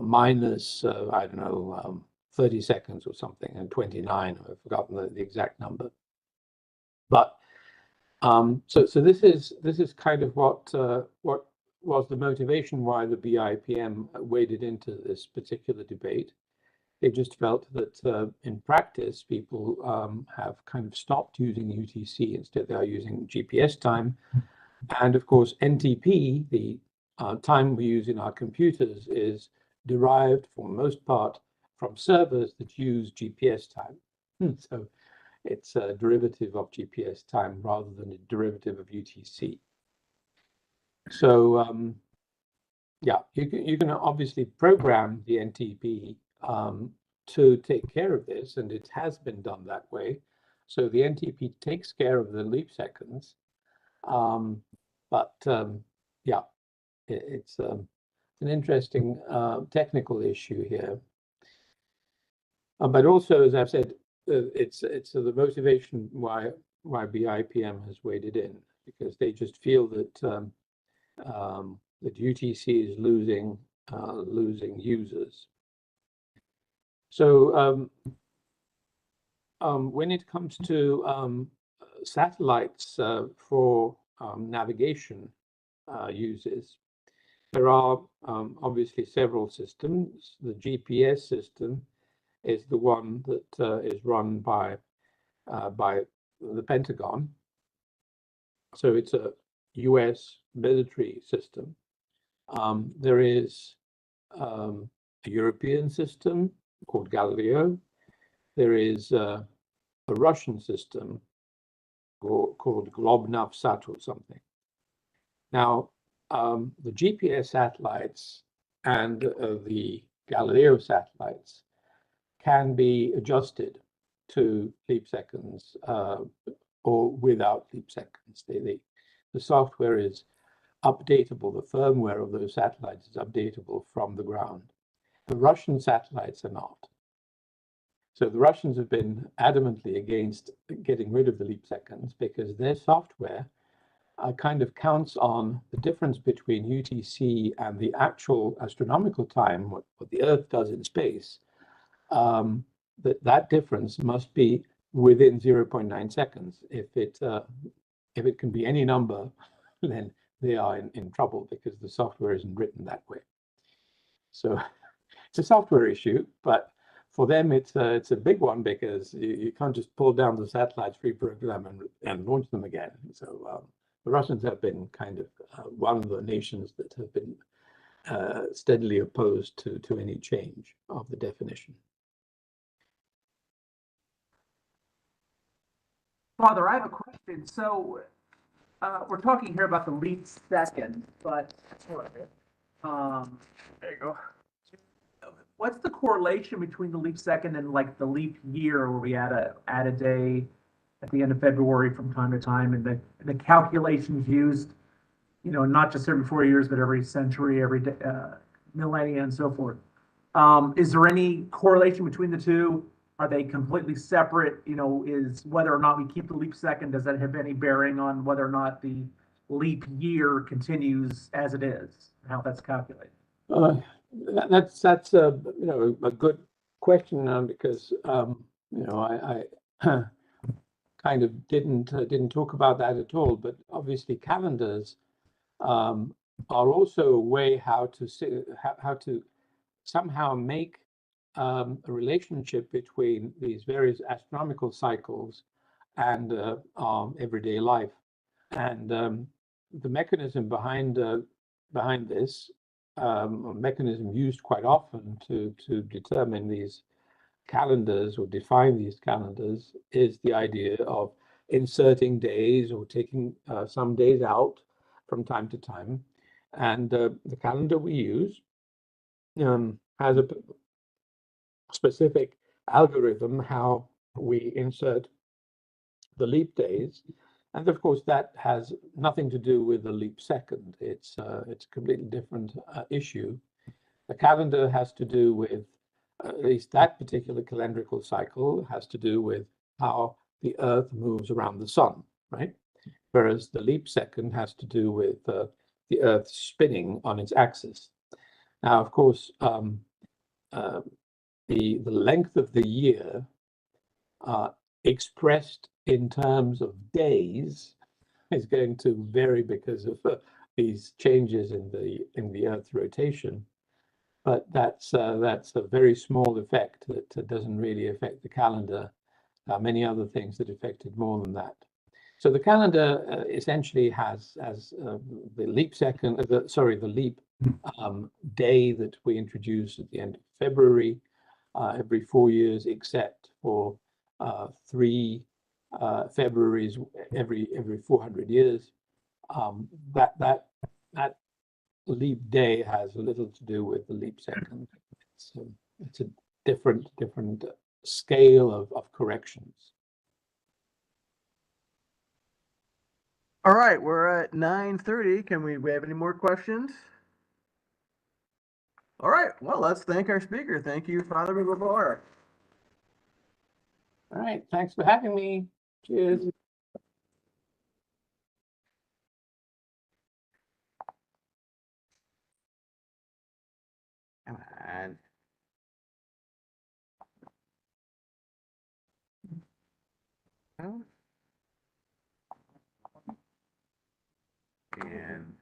minus, I don't know, 30 seconds or something, and 29, I've forgotten the exact number. But so this is kind of what was the motivation why the BIPM waded into this particular debate. They just felt that in practice, people have kind of stopped using UTC. Instead, they are using GPS time. And of course, NTP, the time we use in our computers, is derived for the most part from servers that use GPS time. So it's a derivative of GPS time rather than a derivative of UTC. So yeah, you can obviously program the NTP to take care of this, and it has been done that way. So the NTP takes care of the leap seconds, but yeah, it's an interesting technical issue here. But also, as I've said, it's the motivation why BIPM has waded in, because they just feel that that UTC is losing users. So when it comes to satellites for navigation uses, there are obviously several systems. The GPS system is the one that is run by the Pentagon. So it's a US military system. There is a European system called Galileo. There is a Russian system called Globnavsat or something. Now, the GPS satellites and the Galileo satellites can be adjusted to leap seconds or without leap seconds. The software is updatable. The firmware of those satellites is updatable from the ground. The Russian satellites are not. So the Russians have been adamantly against getting rid of the leap seconds because their software kind of counts on the difference between UTC and the actual astronomical time, what the Earth does in space. That difference must be within 0.9 seconds. If it can be any number, then they are in trouble because the software isn't written that way. So it's a software issue, but for them it's a big one because you can't just pull down the satellites, reprogram and launch them again. So the Russians have been kind of one of the nations that have been steadily opposed to any change of the definition. Father, I have a question. So we're talking here about the leap second, but there you go. What's the correlation between the leap second and like the leap year, where we add a day at the end of February from time to time, and the calculations used, you know, not just every 4 years, but every century, every millennia, and so forth. Is there any correlation between the two? Are they completely separate? You know, is whether or not we keep the leap second, does that have any bearing on whether or not the leap year continues as it is, how that's calculated? That's a a good question because I kind of didn't talk about that at all. But obviously calendars are also a way how to somehow make a relationship between these various astronomical cycles and our everyday life. And the mechanism behind this, a mechanism used quite often to determine these calendars or define these calendars, is the idea of inserting days or taking some days out from time to time. And the calendar we use has a specific algorithm how we insert the leap days. And of course, that has nothing to do with the leap second. It's a completely different issue. The calendar has to do with, at least that particular calendrical cycle has to do with how the Earth moves around the sun, right? Whereas the leap second has to do with the Earth spinning on its axis. Now, of course, the length of the year expressed in terms of days is going to vary because of these changes in the Earth's rotation. But that's a very small effect that doesn't really affect the calendar. Many other things that affected more than that. So the calendar essentially has the leap second, the leap day that we introduce at the end of February every 4 years, except for 3 Februaries every 400 years. That leap day has little to do with the leap second. It's a different scale of corrections. All right, we're at 9:30. Can we have any more questions? All right, well, let's thank our speaker. Thank you, Father Gabor. All right, thanks for having me. Cheers. Come on. And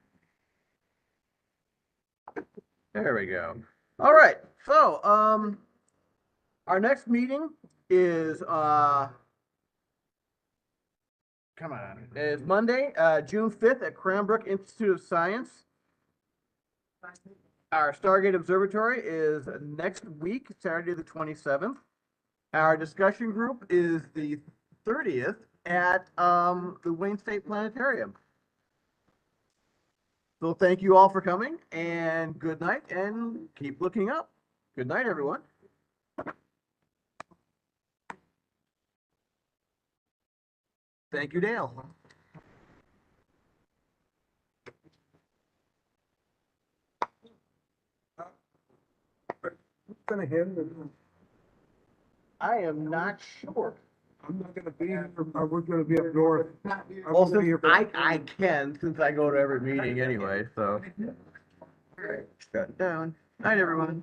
There we go. All right. So, our next meeting is, come on, is Monday, June 5th at Cranbrook Institute of Science. Our Stargate Observatory is next week, Saturday the 27th. Our discussion group is the 30th at the Wayne State Planetarium. So thank you all for coming, and good night, and keep looking up. Good night, everyone. Thank you, Dale. Gonna hand it. I am not sure. I'm not gonna be here, we're gonna be up north. Well, since I can, since I go to every meeting anyway, so. Shut down. Night, everyone.